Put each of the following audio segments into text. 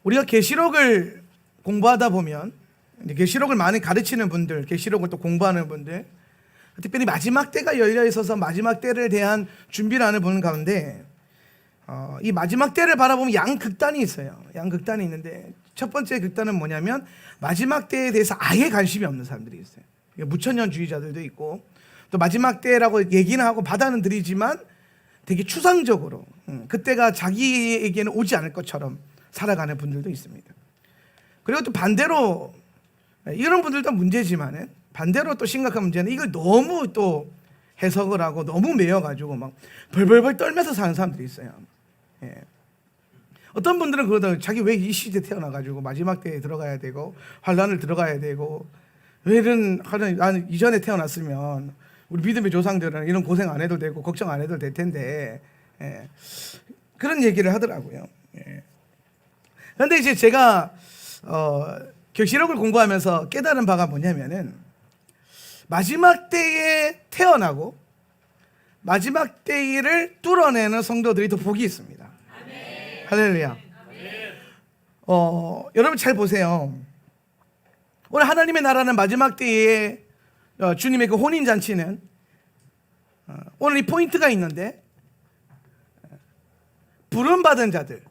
우리가 계시록을 공부하다 보면 계시록을 많이 가르치는 분들, 계시록을 또 공부하는 분들, 특별히 마지막 때가 열려 있어서 마지막 때를 대한 준비를 하는 분 가운데 이 마지막 때를 바라보면 양극단이 있어요. 양극단이 있는데 첫 번째 극단은 뭐냐면 마지막 때에 대해서 아예 관심이 없는 사람들이 있어요. 무천년주의자들도 있고, 또 마지막 때라고 얘기는 하고 받아는 들이지만 되게 추상적으로 그때가 자기에게는 오지 않을 것처럼 살아가는 분들도 있습니다. 그리고 또 반대로 이런 분들도 문제지만은 반대로 또 심각한 문제는 이걸 너무 또 해석을 하고 너무 매여가지고 막 벌벌벌 떨면서 사는 사람들이 있어요. 예. 어떤 분들은 그러더라고요. 자기 왜 이 시대에 태어나가지고 마지막 때에 들어가야 되고 환란을 들어가야 되고, 왜 이런 나는 이전에 태어났으면 우리 믿음의 조상들은 이런 고생 안 해도 되고 걱정 안 해도 될 텐데, 예. 그런 얘기를 하더라고요. 예. 그런데 이제 제가 계시록을 공부하면서 깨달은 바가 뭐냐면은 마지막 때에 태어나고 마지막 때를 뚫어내는 성도들이 더 복이 있습니다. 아멘. 할렐루야. 아멘. 여러분 잘 보세요. 오늘 하나님의 나라는 마지막 때에 주님의 그 혼인잔치는 오늘 이 포인트가 있는데, 부름받은 자들,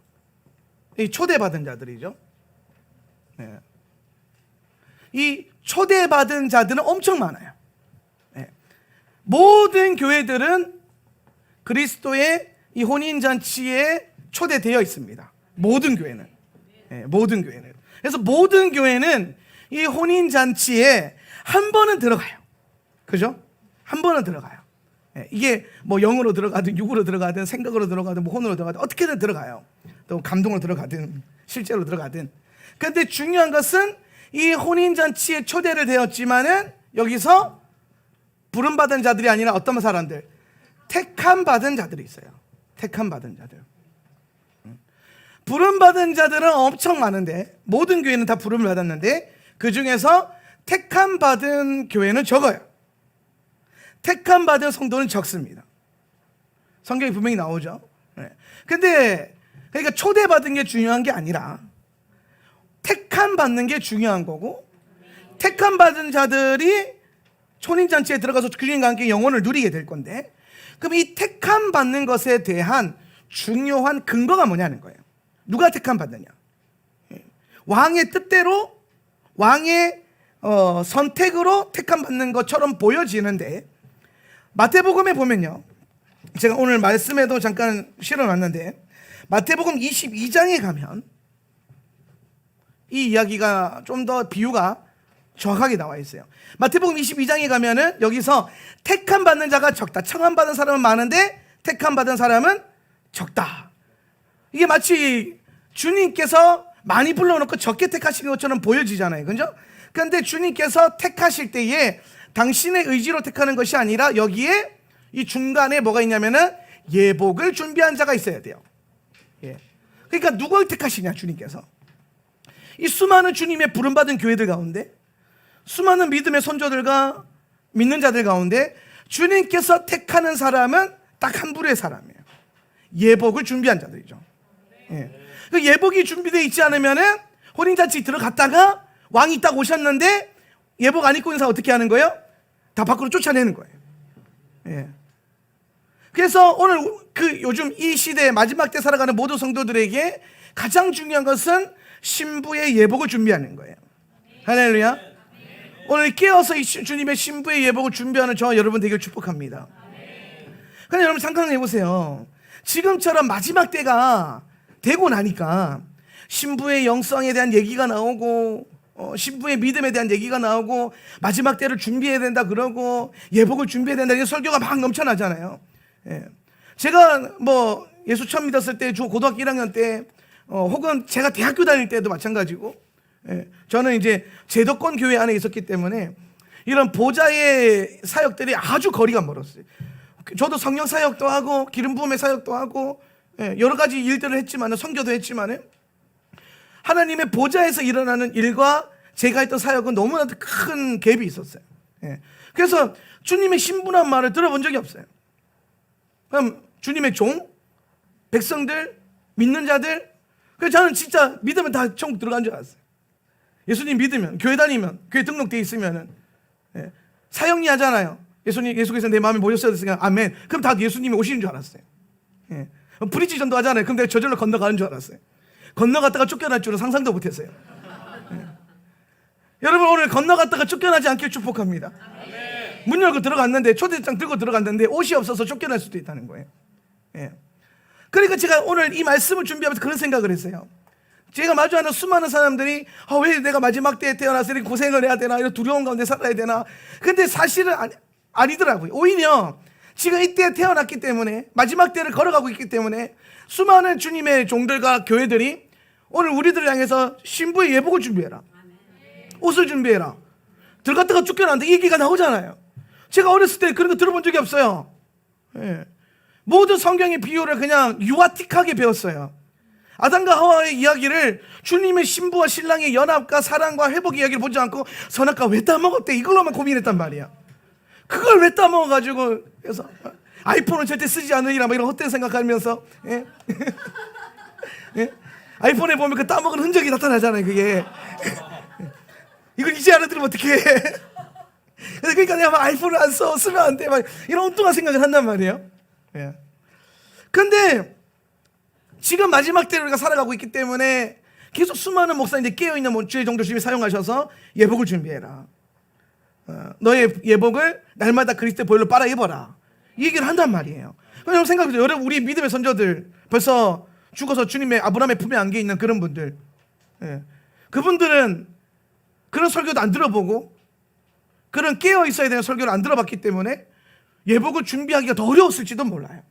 이 초대받은 자들이죠. 네. 이 초대받은 자들은 엄청 많아요. 네. 모든 교회들은 그리스도의 이 혼인잔치에 초대되어 있습니다. 모든 교회는. 네, 모든 교회는. 그래서 모든 교회는 이 혼인잔치에 한 번은 들어가요. 그죠? 한 번은 들어가요. 네, 이게 뭐 영으로 들어가든 육으로 들어가든 생각으로 들어가든 뭐 혼으로 들어가든 어떻게든 들어가요. 또 감동으로 들어가든 실제로 들어가든. 그런데 중요한 것은 이 혼인잔치에 초대를 되었지만은 여기서 부름받은 자들이 아니라 어떤 사람들, 택함 받은 자들이 있어요. 택함 받은 자들. 부름받은 자들은 엄청 많은데, 모든 교회는 다 부름을 받았는데 그 중에서 택함 받은 교회는 적어요. 택함 받은 성도는 적습니다. 성경에 분명히 나오죠. 근데 그러니까 초대받은 게 중요한 게 아니라 택함 받는 게 중요한 거고, 택함 받은 자들이 혼인잔치에 들어가서 주님과 함께 영혼을 누리게 될 건데, 그럼 이 택함 받는 것에 대한 중요한 근거가 뭐냐는 거예요. 누가 택함 받느냐? 왕의 뜻대로, 왕의 선택으로 택함 받는 것처럼 보여지는데, 마태복음에 보면요, 제가 오늘 말씀에도 잠깐 실어놨는데 마태복음 22장에 가면 이 이야기가 좀 더 비유가 정확하게 나와 있어요. 마태복음 22장에 가면은 여기서 택함 받는 자가 적다, 청함 받은 사람은 많은데 택함 받은 사람은 적다. 이게 마치 주님께서 많이 불러놓고 적게 택하시는 것처럼 보여지잖아요. 그죠? 그런데 주님께서 택하실 때에 당신의 의지로 택하는 것이 아니라 여기에 이 중간에 뭐가 있냐면은 예복을 준비한 자가 있어야 돼요. 예. 그러니까 누굴 택하시냐, 주님께서. 이 수많은 주님의 부름받은 교회들 가운데, 수많은 믿음의 선조들과 믿는 자들 가운데 주님께서 택하는 사람은 딱 한 부류의 사람이에요. 예복을 준비한 자들이죠. 예. 그 예복이 준비되어 있지 않으면은 혼인잔치 들어갔다가 왕이 딱 오셨는데 예복 안 입고 있는 사람 어떻게 하는 거예요? 다 밖으로 쫓아내는 거예요. 예. 그래서 오늘 그 요즘 이 시대의 마지막 때 살아가는 모든 성도들에게 가장 중요한 것은 신부의 예복을 준비하는 거예요. 할렐루야. 오늘 깨어서 주님의 신부의 예복을 준비하는 저와 여러분 되길 축복합니다. 그런데 여러분 상상해 보세요. 지금처럼 마지막 때가 되고 나니까 신부의 영성에 대한 얘기가 나오고, 신부의 믿음에 대한 얘기가 나오고, 마지막 때를 준비해야 된다 그러고 예복을 준비해야 된다, 이런 설교가 막 넘쳐나잖아요. 예. 제가 뭐 예수 처음 믿었을 때 고등학교 1학년 때 혹은 제가 대학교 다닐 때도 마찬가지고, 예. 저는 이제 제도권 교회 안에 있었기 때문에 이런 보좌의 사역들이 아주 거리가 멀었어요. 저도 성령 사역도 하고 기름 부음의 사역도 하고, 예, 여러 가지 일들을 했지만, 선교도 했지만 하나님의 보좌에서 일어나는 일과 제가 했던 사역은 너무나 큰 갭이 있었어요. 예. 그래서 주님의 신부란 말을 들어본 적이 없어요. 그럼 주님의 종, 백성들, 믿는 자들, 그래서 저는 진짜 믿으면 다 천국 들어간 줄 알았어요. 예수님 믿으면, 교회 다니면, 교회 등록돼 있으면은, 예. 사형리 하잖아요. 예수께서 내 마음에 모셨어야 됐으니까 아멘. 그럼 다 예수님이 오시는 줄 알았어요. 예. 브릿지 전도 하잖아요. 그럼 내가 저절로 건너가는 줄 알았어요. 건너갔다가 쫓겨날 줄은 상상도 못했어요. 예. 여러분 오늘 건너갔다가 쫓겨나지 않길 축복합니다. 문 열고 들어갔는데 초대장 들고 들어갔는데 옷이 없어서 쫓겨날 수도 있다는 거예요. 예. 그러니까 제가 오늘 이 말씀을 준비하면서 그런 생각을 했어요. 제가 마주하는 수많은 사람들이 왜 내가 마지막 때에 태어나서 이렇게 고생을 해야 되나, 이런 두려운 가운데 살아야 되나. 근데 사실은 아니더라고요. 오히려 지금 이때에 태어났기 때문에, 마지막 때를 걸어가고 있기 때문에 수많은 주님의 종들과 교회들이 오늘 우리들을 향해서 신부의 예복을 준비해라, 옷을 준비해라. 들어갔다가 쫓겨났는데 이 얘기가 나오잖아요. 제가 어렸을 때 그런 거 들어본 적이 없어요. 예. 모든 성경의 비유를 그냥 유아틱하게 배웠어요. 아담과 하와의 이야기를 주님의 신부와 신랑의 연합과 사랑과 회복 이야기를 보지 않고 선악과 왜 따먹었대, 이걸로만 고민했단 말이야. 그걸 왜 따먹어가지고, 그래서 아이폰은 절대 쓰지 않으리라 뭐 이런 헛된 생각하면서, 예? 예? 아이폰에 보면 그 따먹은 흔적이 나타나잖아요. 그게 이걸 이제 알아들으면 어떡해. 그러니까 내가 막 아이폰을 안 써, 쓰면 안 돼, 막 이런 엉뚱한 생각을 한단 말이에요. 예. 근데 지금 마지막 때를 우리가 살아가고 있기 때문에 계속 수많은 목사님들이 깨어있는 주의 종들 주님이 사용하셔서 예복을 준비해라. 너의 예복을 날마다 그리스도의 보혈로 빨아 입어라, 이 얘기를 한단 말이에요. 여러분 생각해보세요. 여러분 우리 믿음의 선조들, 벌써 죽어서 주님의 아브라함의 품에 안겨 있는 그런 분들, 예. 그분들은 그런 설교도 안 들어보고 그런 깨어 있어야 되는 설교를 안 들어봤기 때문에 예복을 준비하기가 더 어려웠을지도 몰라요.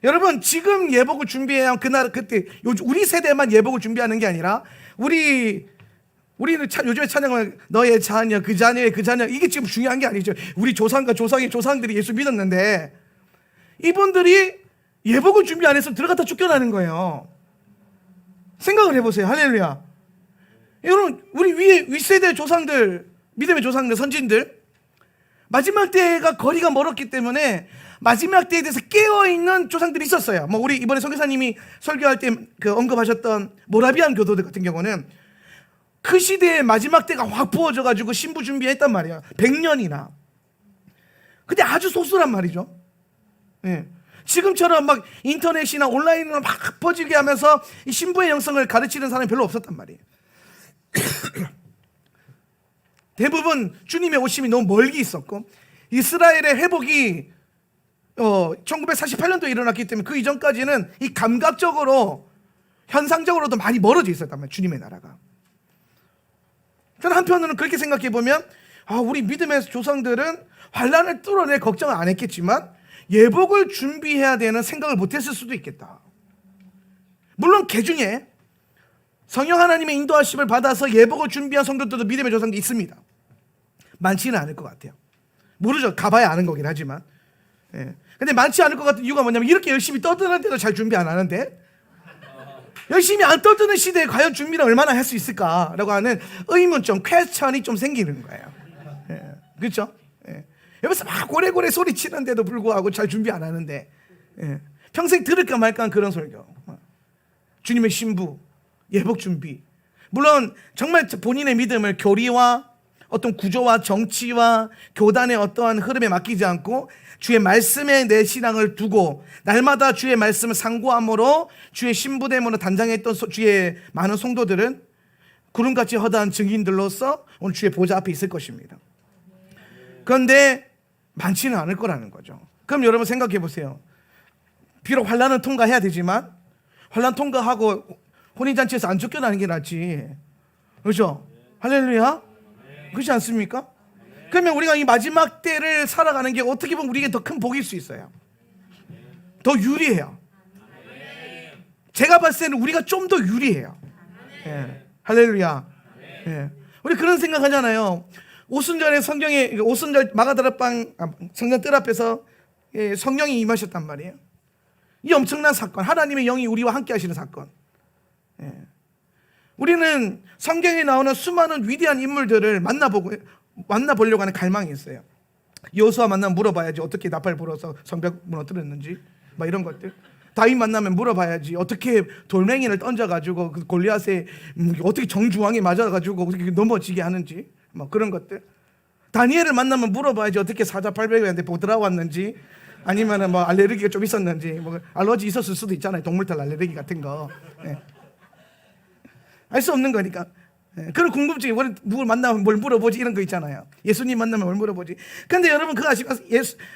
여러분 지금 예복을 준비해야 그때 우리 세대만 예복을 준비하는 게 아니라 우리는 요즘에 찬양을 너의 자녀, 그 자녀의 그 자녀, 이게 지금 중요한 게 아니죠. 우리 조상과 조상의 조상들이 예수 믿었는데 이분들이 예복을 준비 안 해서 들어갔다 쫓겨나는 거예요. 생각을 해보세요. 할렐루야. 여러분 우리 윗세대 조상들, 믿음의 조상들, 선진들, 마지막 때가 거리가 멀었기 때문에 마지막 때에 대해서 깨어있는 조상들이 있었어요. 뭐 우리 이번에 선교사님이 설교할 때 그 언급하셨던 모라비안 교도들 같은 경우는 그 시대의 마지막 때가 확 부어져가지고 신부 준비했단 말이에요. 100년이나. 근데 아주 소수란 말이죠. 예. 지금처럼 막 인터넷이나 온라인으로 막 퍼지게 하면서 이 신부의 영성을 가르치는 사람이 별로 없었단 말이에요. 대부분 주님의 오심이 너무 멀리 있었고, 이스라엘의 회복이 1948년도에 일어났기 때문에 그 이전까지는 이 감각적으로, 현상적으로도 많이 멀어져 있었단 말이에요. 주님의 나라가. 저는 한편으로는 그렇게 생각해 보면 우리 믿음의 조상들은 환난을 뚫어낼 걱정을 안 했겠지만 예복을 준비해야 되는 생각을 못했을 수도 있겠다. 물론 개 중에 성령 하나님의 인도하심을 받아서 예복을 준비한 성도들도 믿음의 조상도 있습니다. 많지는 않을 것 같아요. 모르죠. 가봐야 아는 거긴 하지만. 예. 근데 많지 않을 것 같은 이유가 뭐냐면 이렇게 열심히 떠드는데도 잘 준비 안 하는데, 열심히 안 떠드는 시대에 과연 준비를 얼마나 할 수 있을까라고 하는 의문점, 퀘스천이 좀 생기는 거예요. 예. 그렇죠? 예. 옆에서 막 고래고래 소리치는데도 불구하고 잘 준비 안 하는데, 예. 평생 들을까 말까 그런 설교. 주님의 신부, 예복 준비. 물론 정말 본인의 믿음을 교리와 어떤 구조와 정치와 교단의 어떠한 흐름에 맡기지 않고 주의 말씀에 내 신앙을 두고 날마다 주의 말씀을 상고함으로 주의 신부됨으로 단장했던 주의 많은 성도들은 구름같이 허다한 증인들로서 오늘 주의 보좌 앞에 있을 것입니다. 그런데 많지는 않을 거라는 거죠. 그럼 여러분 생각해 보세요. 비록 환난은 통과해야 되지만 환난 통과하고 혼인잔치에서 안 쫓겨나는 게 낫지. 그렇죠? 할렐루야? 그렇지 않습니까? 그러면 우리가 이 마지막 때를 살아가는 게 어떻게 보면 우리에게 더 큰 복일 수 있어요. 더 유리해요. 제가 봤을 때는 우리가 좀 더 유리해요. 예. 할렐루야. 예. 우리 그런 생각 하잖아요. 오순절에 성경에, 오순절 마가다락방 성전 뜰 앞에서 성령이 임하셨단 말이에요. 이 엄청난 사건, 하나님의 영이 우리와 함께 하시는 사건. 예. 우리는 성경에 나오는 수많은 위대한 인물들을 만나보려고 하는 갈망이 있어요. 여호수아 만나면 물어봐야지 어떻게 나팔 불어서 성벽 무너뜨렸는지 막 이런 것들. 다윗 만나면 물어봐야지. 어떻게 돌멩이를 던져가지고 그 골리앗에 어떻게 정중앙에 맞아가지고 어떻게 넘어지게 하는지, 뭐 그런 것들. 다니엘을 만나면 물어봐야지. 어떻게 사자팔배기한테 보드라왔는지, 아니면은 뭐 알레르기가 좀 있었는지, 뭐 알러지 있었을 수도 있잖아요. 동물탈 알레르기 같은 거. 예. 알 수 없는 거니까. 예. 그런 궁금증이, 누굴 만나면 뭘 물어보지, 이런 거 있잖아요. 예수님 만나면 뭘 물어보지. 근데 여러분 그거 아시고,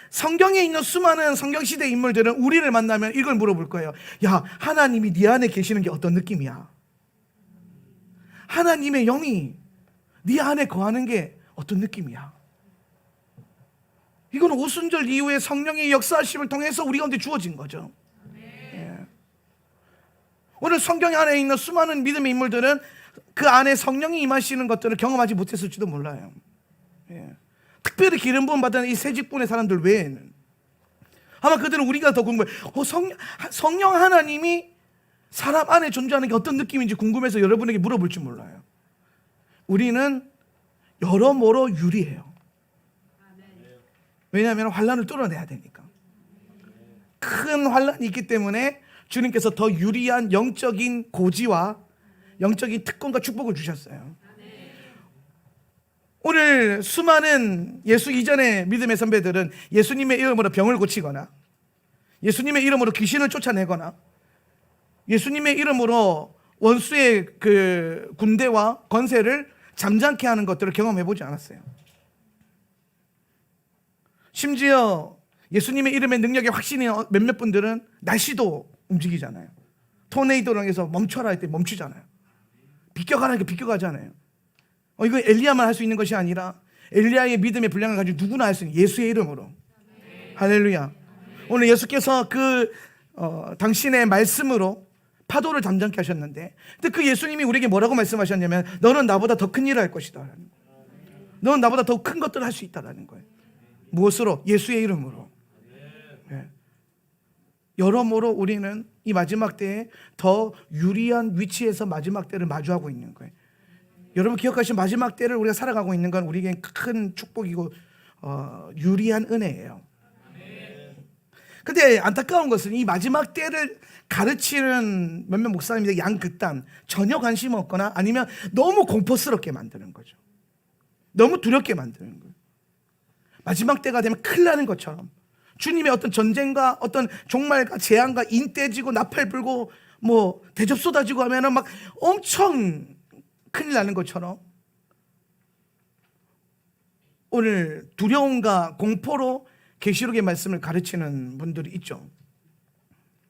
성경에 있는 수많은 성경시대 인물들은 우리를 만나면 이걸 물어볼 거예요. 야, 하나님이 네 안에 계시는 게 어떤 느낌이야? 하나님의 영이 네 안에 거하는 게 어떤 느낌이야? 이건 오순절 이후에 성령의 역사하심을 통해서 우리 가운데 주어진 거죠. 예. 오늘 성경 안에 있는 수많은 믿음의 인물들은 그 안에 성령이 임하시는 것들을 경험하지 못했을지도 몰라요. 예. 특별히 기름 부음 받은 이 새 직분의 사람들 외에는 아마 그들은 우리가 더 궁금해. 성령 하나님이 사람 안에 존재하는 게 어떤 느낌인지 궁금해서 여러분에게 물어볼 줄 몰라요. 우리는 여러모로 유리해요. 왜냐하면 환란을 뚫어내야 되니까. 큰 환란이 있기 때문에 주님께서 더 유리한 영적인 고지와 영적인 특권과 축복을 주셨어요. 오늘 수많은 예수 이전의 믿음의 선배들은 예수님의 이름으로 병을 고치거나, 예수님의 이름으로 귀신을 쫓아내거나, 예수님의 이름으로 원수의 그 군대와 권세를 잠잠케 하는 것들을 경험해보지 않았어요. 심지어 예수님의 이름의 능력에 확신이 몇몇 분들은 날씨도 움직이잖아요. 토네이도를 해서 멈춰라 할 때 멈추잖아요. 비껴가라 하니까 비껴가잖아요. 이거 엘리야만 할 수 있는 것이 아니라 엘리야의 믿음의 분량을 가지고 누구나 할 수 있는 예수의 이름으로. 할렐루야. 오늘 예수께서 당신의 말씀으로 파도를 잠잠케 하셨는데, 근데 그 예수님이 우리에게 뭐라고 말씀하셨냐면, 너는 나보다 더 큰 일을 할 것이다. 너는 나보다 더 큰 것들을 할 수 있다라는 거예요. 무엇으로? 예수의 이름으로. 네. 여러모로 우리는 이 마지막 때에 더 유리한 위치에서 마지막 때를 마주하고 있는 거예요. 여러분 기억하시면 마지막 때를 우리가 살아가고 있는 건 우리에겐 큰 축복이고 유리한 은혜예요. 근데 안타까운 것은 이 마지막 때를 가르치는 몇몇 목사님들 양극단, 전혀 관심 없거나 아니면 너무 공포스럽게 만드는 거죠. 너무 두렵게 만드는 거예요. 마지막 때가 되면 큰일 나는 것처럼 주님의 어떤 전쟁과 어떤 종말과 재앙과 인떼지고 나팔 불고 뭐 대접 쏟아지고 하면은 막 엄청 큰일 나는 것처럼 오늘 두려움과 공포로 계시록의 말씀을 가르치는 분들이 있죠.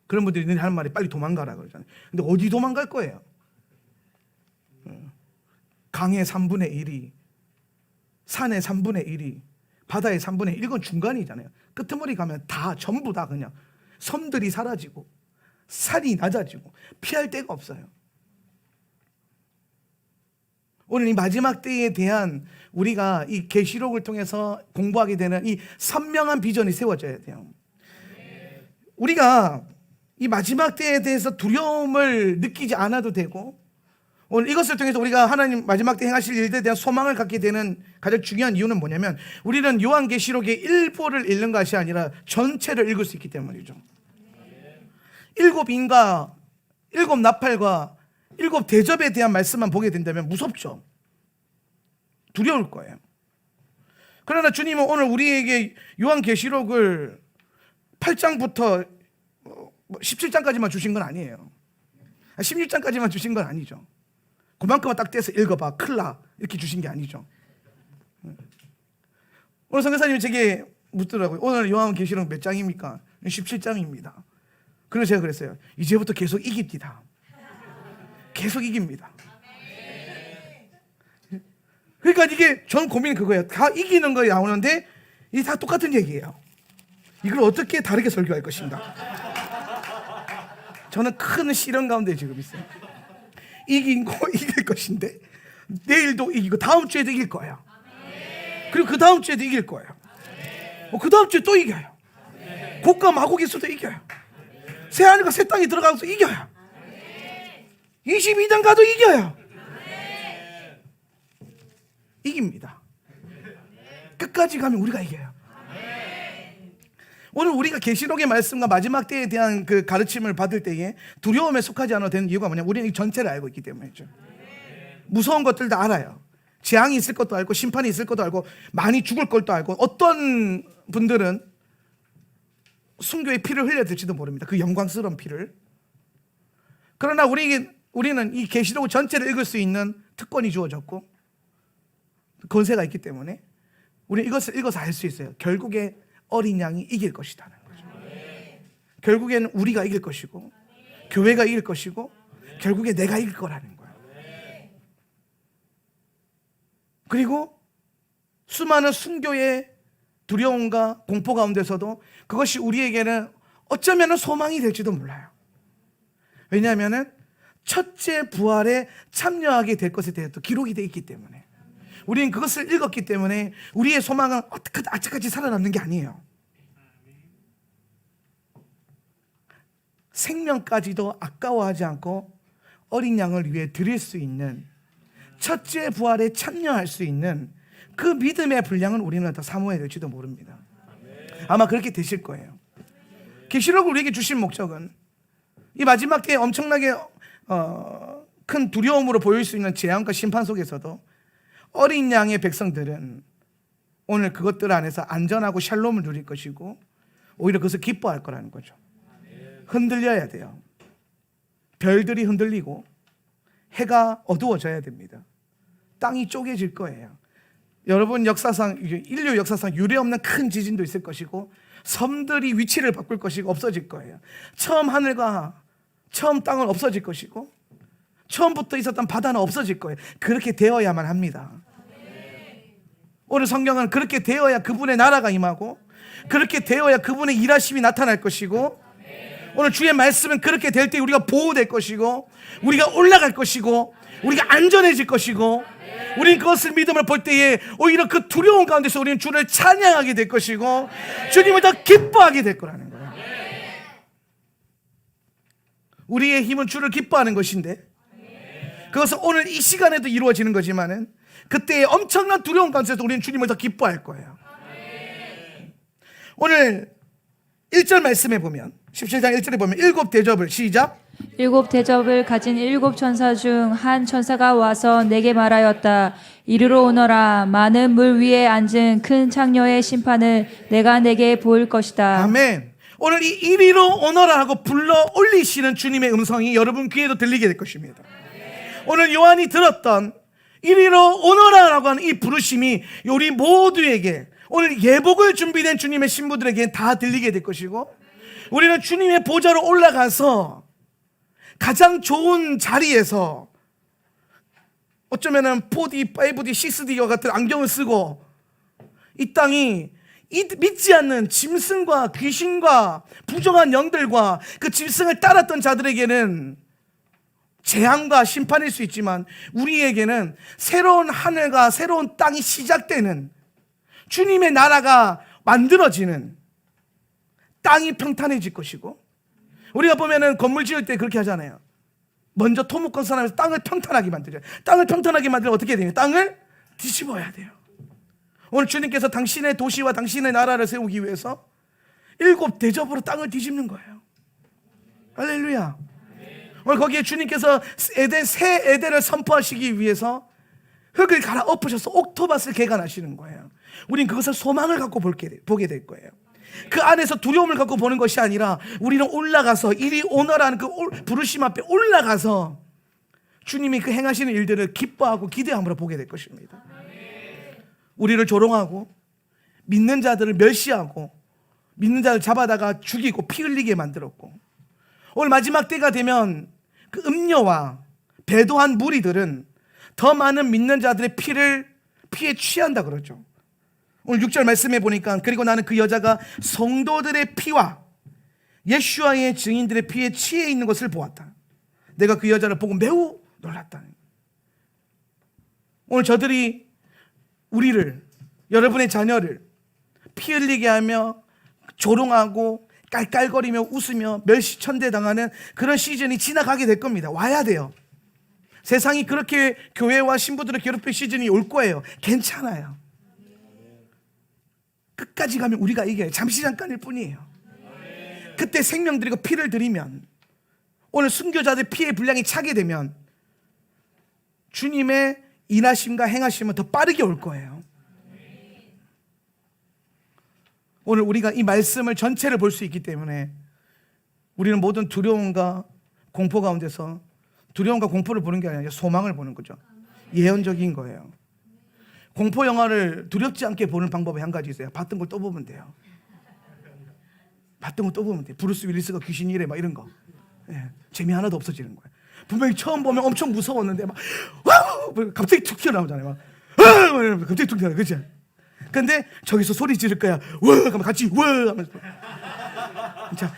그런 분들이 늘 하는 말이 빨리 도망가라 그러잖아요. 근데 어디 도망갈 거예요? 강의 3분의 1이, 산의 3분의 1이, 바다의 3분의 1, 이건 중간이잖아요. 끄트머리 가면 다 전부 다 그냥 섬들이 사라지고 산이 낮아지고 피할 데가 없어요. 오늘 이 마지막 때에 대한 우리가 이 계시록을 통해서 공부하게 되는 이 선명한 비전이 세워져야 돼요. 우리가 이 마지막 때에 대해서 두려움을 느끼지 않아도 되고, 오늘 이것을 통해서 우리가 하나님 마지막 때 행하실 일들에 대한 소망을 갖게 되는 가장 중요한 이유는 뭐냐면, 우리는 요한계시록의 일부를 읽는 것이 아니라 전체를 읽을 수 있기 때문이죠. 7인과 7 나팔과 7 대접에 대한 말씀만 보게 된다면 무섭죠. 두려울 거예요. 그러나 주님은 오늘 우리에게 요한계시록을 8장부터 17장까지만 주신 건 아니에요. 16장까지만 주신 건 아니죠. 그만큼만 딱 떼서 읽어봐, 클라, 이렇게 주신 게 아니죠. 오늘 선교사님이 제게 묻더라고요. 오늘 요한계시록 몇 장입니까? 17장입니다. 그래서 제가 그랬어요. 이제부터 계속 이깁니다. 계속 이깁니다. 그러니까 이게 전 고민은 그거예요. 다 이기는 거 나오는데 이게 다 똑같은 얘기예요. 이걸 어떻게 다르게 설교할 것인가? 저는 큰 시련 가운데 지금 있어요. 이긴 거 이길 것인데 내일도 이기고 다음 주에도 이길 거예요. 그리고 그 다음 주에도 이길 거예요. 그 다음 주에 또 이겨요. 고가 마곡에서도 이겨요. 새 하늘과 새 땅에 들어가서 이겨요. 22장 가도 이겨요. 이깁니다. 끝까지 가면 우리가 이겨요. 오늘 우리가 계시록의 말씀과 마지막 때에 대한 그 가르침을 받을 때에 두려움에 속하지 않아도 되는 이유가 뭐냐? 우리는 이 전체를 알고 있기 때문이죠. 무서운 것들도 알아요. 재앙이 있을 것도 알고 심판이 있을 것도 알고 많이 죽을 것도 알고 어떤 분들은 순교의 피를 흘려들지도 모릅니다. 그 영광스러운 피를. 그러나 우리는 이 계시록 전체를 읽을 수 있는 특권이 주어졌고 권세가 있기 때문에 우리는 이것을 읽어서 알 수 있어요. 결국에 어린 양이 이길 것이라는 거죠. 결국에는 우리가 이길 것이고 교회가 이길 것이고 결국에 내가 이길 거라는 거예요. 그리고 수많은 순교의 두려움과 공포 가운데서도 그것이 우리에게는 어쩌면 소망이 될지도 몰라요. 왜냐하면 첫째 부활에 참여하게 될 것에 대해서 기록이 되어 있기 때문에 우리는 그것을 읽었기 때문에 우리의 소망은 어떻게 아직까지 살아남는 게 아니에요. 생명까지도 아까워하지 않고 어린 양을 위해 드릴 수 있는 첫째 부활에 참여할 수 있는 그 믿음의 분량은 우리는 더 사모해야 될지도 모릅니다. 아마 그렇게 되실 거예요. 계시록을 우리에게 주신 목적은 이 마지막 때에 엄청나게 큰 두려움으로 보일 수 있는 재앙과 심판 속에서도 어린 양의 백성들은 오늘 그것들 안에서 안전하고 샬롬을 누릴 것이고 오히려 그것을 기뻐할 거라는 거죠. 흔들려야 돼요. 별들이 흔들리고 해가 어두워져야 됩니다. 땅이 쪼개질 거예요. 여러분 역사상, 인류 역사상 유례없는 큰 지진도 있을 것이고 섬들이 위치를 바꿀 것이고 없어질 거예요. 처음 하늘과 처음 땅은 없어질 것이고 처음부터 있었던 바다는 없어질 거예요. 그렇게 되어야만 합니다. 오늘 성경은 그렇게 되어야 그분의 나라가 임하고 그렇게 되어야 그분의 일하심이 나타날 것이고 오늘 주의 말씀은 그렇게 될 때 우리가 보호될 것이고 우리가 올라갈 것이고 우리가 안전해질 것이고 우리는 그것을 믿음을 볼 때에 오히려 그 두려움 가운데서 우리는 주를 찬양하게 될 것이고 주님을 더 기뻐하게 될 거라는 거예요. 우리의 힘은 주를 기뻐하는 것인데 그것은 오늘 이 시간에도 이루어지는 거지만은 그때의 엄청난 두려움 가운데서 우리는 주님을 더 기뻐할 거예요. 오늘 1절 말씀에 보면 17장 1절에 보면 일곱 대접을 시작. 일곱 대접을 가진 일곱 천사 중 한 천사가 와서 내게 말하였다. 이리로 오너라. 많은 물 위에 앉은 큰 창녀의 심판을 내가 내게 보일 것이다. 아멘. 오늘 이 이리로 오너라 하고 불러 올리시는 주님의 음성이 여러분 귀에도 들리게 될 것입니다. 오늘 요한이 들었던 이리로 오너라라고 하는 이 부르심이 우리 모두에게 오늘 예복을 준비된 주님의 신부들에게 다 들리게 될 것이고 우리는 주님의 보좌로 올라가서 가장 좋은 자리에서 어쩌면은 4D, 5D, 6D와 같은 안경을 쓰고 이 땅이 믿지 않는 짐승과 귀신과 부정한 영들과 그 짐승을 따랐던 자들에게는 재앙과 심판일 수 있지만 우리에게는 새로운 하늘과 새로운 땅이 시작되는 주님의 나라가 만들어지는 땅이 평탄해질 것이고 우리가 보면은 건물 지을 때 그렇게 하잖아요. 먼저 토목건 사람에서 땅을 평탄하게 만들어요. 땅을 평탄하게 만들면 어떻게 돼요? 땅을 뒤집어야 돼요. 오늘 주님께서 당신의 도시와 당신의 나라를 세우기 위해서 일곱 대접으로 땅을 뒤집는 거예요. 할렐루야. 오늘 거기에 주님께서 새 에덴을 선포하시기 위해서 흙을 갈아 엎으셔서 옥토밭을 개간하시는 거예요. 우린 그것을 소망을 갖고 보게 될 거예요. 그 안에서 두려움을 갖고 보는 것이 아니라 우리는 올라가서 이리 오너라는 그 부르심 앞에 올라가서 주님이 그 행하시는 일들을 기뻐하고 기대함으로 보게 될 것입니다. 우리를 조롱하고 믿는 자들을 멸시하고 믿는 자를 잡아다가 죽이고 피 흘리게 만들었고 오늘 마지막 때가 되면 그 음녀와 배도한 무리들은 더 많은 믿는 자들의 피에 취한다 그러죠. 오늘 6절 말씀해 보니까 그리고 나는 그 여자가 성도들의 피와 예수와의 증인들의 피에 취해 있는 것을 보았다. 내가 그 여자를 보고 매우 놀랐다. 오늘 저들이 우리를 여러분의 자녀를 피 흘리게 하며 조롱하고 깔깔거리며 웃으며 멸시천대당하는 그런 시즌이 지나가게 될 겁니다. 와야 돼요. 세상이 그렇게 교회와 신부들을 괴롭힐 시즌이 올 거예요. 괜찮아요. 끝까지 가면 우리가 이겨요. 잠시 잠깐일 뿐이에요. 그때 생명 드리고 피를 드리면, 오늘 순교자들 피의 분량이 차게 되면 주님의 인하심과 행하심은 더 빠르게 올 거예요. 오늘 우리가 이 말씀을 전체를 볼 수 있기 때문에 우리는 모든 두려움과 공포 가운데서, 두려움과 공포를 보는 게 아니라 소망을 보는 거죠. 예언적인 거예요. 공포 영화를 두렵지 않게 보는 방법이 한 가지 있어요. 봤던 걸 또 보면 돼요. 봤던 걸 또 보면 돼요. 브루스 윌리스가 귀신이래 막 이런 거. 예, 재미 하나도 없어지는 거예요. 분명히 처음 보면 엄청 무서웠는데 막 와우! 갑자기 툭 튀어나오잖아요. 막 갑자기 툭 튀어나와요. 그치? 근데 저기서 소리 지를 거야. 와! 하면 같이 와! 하면서. 자,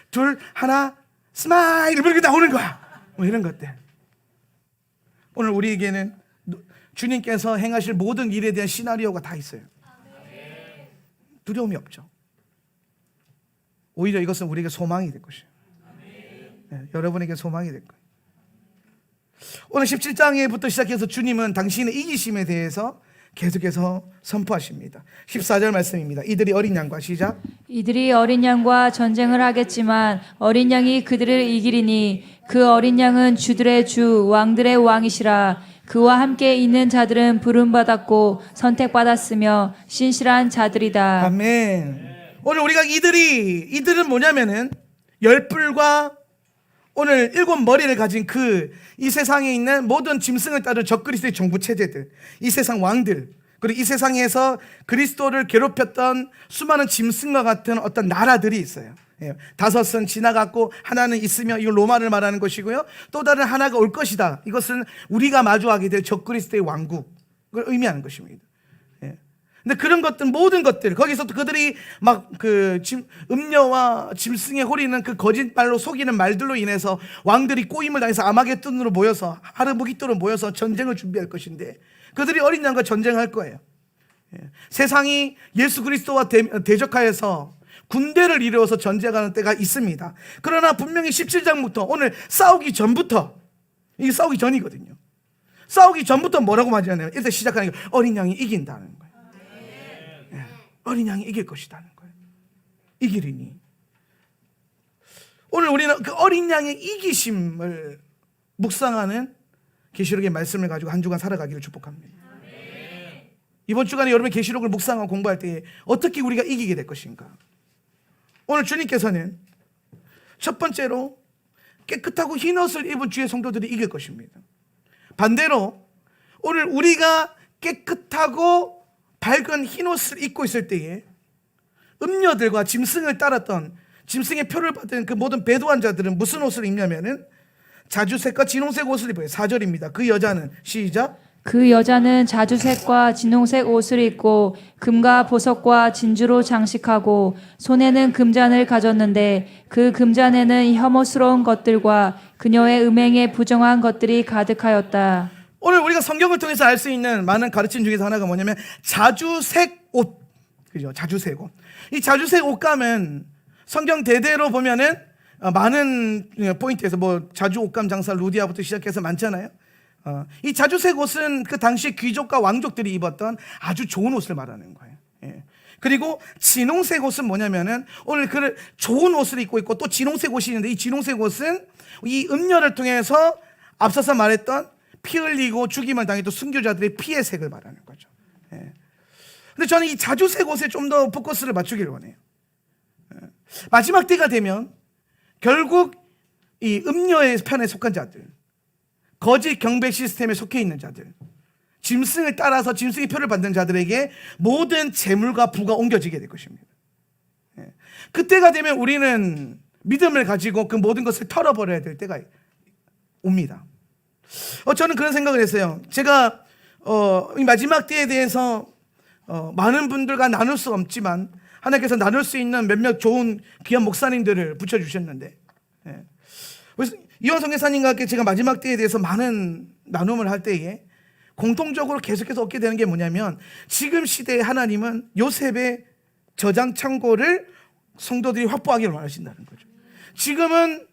둘, 하나, 스마일! 이렇게 나오는 거야. 뭐 이런 것들. 오늘 우리에게는 주님께서 행하실 모든 일에 대한 시나리오가 다 있어요. 두려움이 없죠. 오히려 이것은 우리에게 소망이 될 것이에요. 네, 여러분에게 소망이 될 거예요. 오늘 17장에부터 시작해서 주님은 당신의 이기심에 대해서 계속해서 선포하십니다. 14절 말씀입니다. 이들이 어린 양과, 시작. 이들이 어린 양과 전쟁을 하겠지만 어린 양이 그들을 이기리니 그 어린 양은 주들의 주 왕들의 왕이시라. 그와 함께 있는 자들은 부름받았고 선택받았으며 신실한 자들이다. 아멘. 오늘 우리가 이들은 뭐냐면은 열불과 오늘 7머리를 가진 이 세상에 있는 모든 짐승을 따른 적그리스도의 정부 체제들, 이 세상 왕들, 그리고 이 세상에서 그리스도를 괴롭혔던 수많은 짐승과 같은 어떤 나라들이 있어요. 5은 지나갔고 하나는 있으며, 이건 로마를 말하는 것이고요. 또 다른 하나가 올 것이다. 이것은 우리가 마주하게 될 적그리스도의 왕국을 의미하는 것입니다. 근데 그런 것들, 모든 것들, 거기서 또 그들이 막 음녀와 짐승의 호리는 그 거짓말로 속이는 말들로 인해서 왕들이 꼬임을 당해서 아마겟돈으로 모여서, 하르무기토로 모여서 전쟁을 준비할 것인데, 그들이 어린 양과 전쟁할 거예요. 세상이 예수 그리스도와 대적하여서 군대를 이루어서 전쟁하는 때가 있습니다. 그러나 분명히 17장부터 오늘 싸우기 전부터, 이게 싸우기 전이거든요. 싸우기 전부터 뭐라고 말하냐면, 일단 시작하는 게 어린 양이 이긴다는 거예요. 어린 양이 이길 것이라는 거예요. 이기리니. 오늘 우리는 그 어린 양의 이기심을 묵상하는 계시록의 말씀을 가지고 한 주간 살아가기를 축복합니다. 이번 주간에 여러분 계시록을 묵상하고 공부할 때 어떻게 우리가 이기게 될 것인가? 오늘 주님께서는 첫 번째로 깨끗하고 흰 옷을 입은 주의 성도들이 이길 것입니다. 반대로 오늘 우리가 깨끗하고 밝은 흰 옷을 입고 있을 때에 음녀들과 짐승을 따랐던, 짐승의 표를 받은 그 모든 배도한 자들은 무슨 옷을 입냐면은 자주색과 진홍색 옷을 입어요. 4절입니다. 그 여자는, 시작. 그 여자는 자주색과 진홍색 옷을 입고 금과 보석과 진주로 장식하고 손에는 금잔을 가졌는데 그 금잔에는 혐오스러운 것들과 그녀의 음행에 부정한 것들이 가득하였다. 오늘 우리가 성경을 통해서 알 수 있는 많은 가르침 중에서 하나가 뭐냐면 자주색 옷, 그죠? 자주색 옷. 이 자주색 옷감은 성경 대대로 보면은 많은 포인트에서 뭐 자주 옷감 장사 루디아부터 시작해서 많잖아요. 이 자주색 옷은 그 당시 귀족과 왕족들이 입었던 아주 좋은 옷을 말하는 거예요. 그리고 진홍색 옷은 뭐냐면은 오늘 그 좋은 옷을 입고 있고 또 진홍색 옷이 있는데, 이 진홍색 옷은 이 음녀를 통해서 앞서서 말했던 피 흘리고 죽임을 당했던 순교자들의 피의 색을 말하는 거죠. 근데 저는 이 자주색 옷에 좀 더 포커스를 맞추기를 원해요. 마지막 때가 되면 결국 이 음녀의 편에 속한 자들, 거짓 경배 시스템에 속해 있는 자들, 짐승을 따라서 짐승의 표를 받는 자들에게 모든 재물과 부가 옮겨지게 될 것입니다. 그때가 되면 우리는 믿음을 가지고 그 모든 것을 털어버려야 될 때가 옵니다. 저는 그런 생각을 했어요. 제가 이 마지막 때에 대해서 많은 분들과 나눌 수 없지만 하나님께서 나눌 수 있는 몇몇 좋은 귀한 목사님들을 붙여주셨는데, 그래서 이원성 회사님과 함께 제가 마지막 때에 대해서 많은 나눔을 할 때에 공통적으로 계속해서 얻게 되는 게 뭐냐면, 지금 시대에 하나님은 요셉의 저장 창고를 성도들이 확보하기를 원하신다는 거죠. 지금은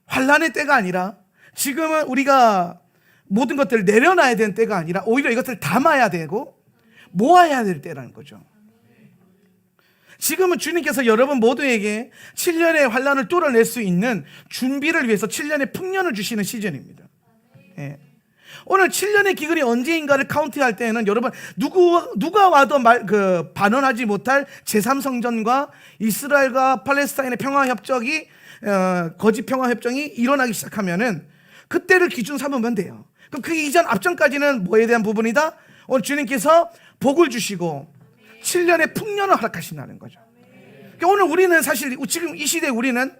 환란의 때가 아니라, 지금은 우리가 모든 것들을 내려놔야 되는 때가 아니라 오히려 이것을 담아야 되고 모아야 될 때라는 거죠. 지금은 주님께서 여러분 모두에게 7년의 환란을 뚫어낼 수 있는 준비를 위해서 7년의 풍년을 주시는 시즌입니다. 예. 오늘 7년의 기근이 언제인가를 카운트할 때에는 여러분 누가 와도 반언하지 못할 제3성전과 이스라엘과 팔레스타인의 평화협정이 거짓 평화협정이 일어나기 시작하면은 그때를 기준 삼으면 돼요. 그럼 그 이전 앞전까지는 뭐에 대한 부분이다? 오늘 주님께서 복을 주시고 7년의 풍년을 허락하신다는 거죠. 그러니까 오늘 우리는 사실 지금 이 시대에 우리는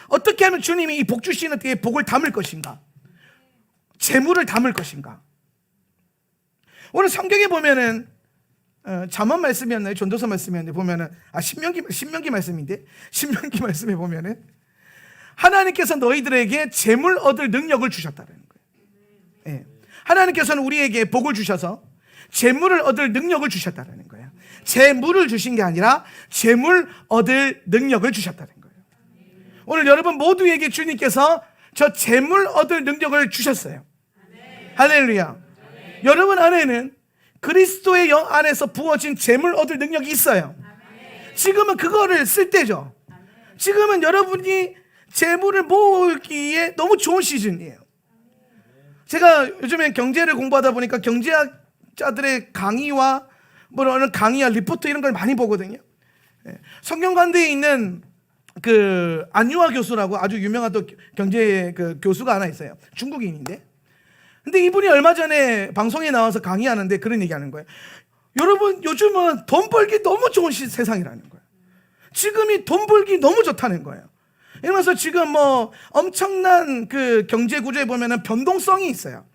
어떻게 하면 주님이 이 복 주시는 때에 복을 담을 것인가? 재물을 담을 것인가? 오늘 성경에 보면은 잠언 말씀이었나요? 전도서 말씀이었나요? 보면은 신명기 말씀인데 신명기 말씀에 보면은 하나님께서 너희들에게 재물 얻을 능력을 주셨다는 거예요. 예. 하나님께서는 우리에게 복을 주셔서 재물을 얻을 능력을 주셨다는 거예요. 재물을 주신 게 아니라 재물 얻을 능력을 주셨다는 거예요. 오늘 여러분 모두에게 주님께서 저 재물 얻을 능력을 주셨어요. 할렐루야. 여러분 안에는 그리스도의 영 안에서 부어진 재물 얻을 능력이 있어요. 지금은 그거를 쓸 때죠. 지금은 여러분이 재물을 모으기에 너무 좋은 시즌이에요. 제가 요즘에 경제를 공부하다 보니까 경제학자들의 강의와 어느 강의와 리포트 이런 걸 많이 보거든요. 성균관대에 있는 그 안유아 교수라고 아주 유명한 또 경제 그 교수가 하나 있어요. 중국인인데. 근데 이분이 얼마 전에 방송에 나와서 강의하는데 그런 얘기하는 거예요. 여러분 요즘은 돈 벌기 너무 좋은 세상이라는 거예요. 지금이 돈 벌기 너무 좋다는 거예요. 이러면서 지금 뭐 엄청난 그 경제 구조에 보면은 변동성이 있어요.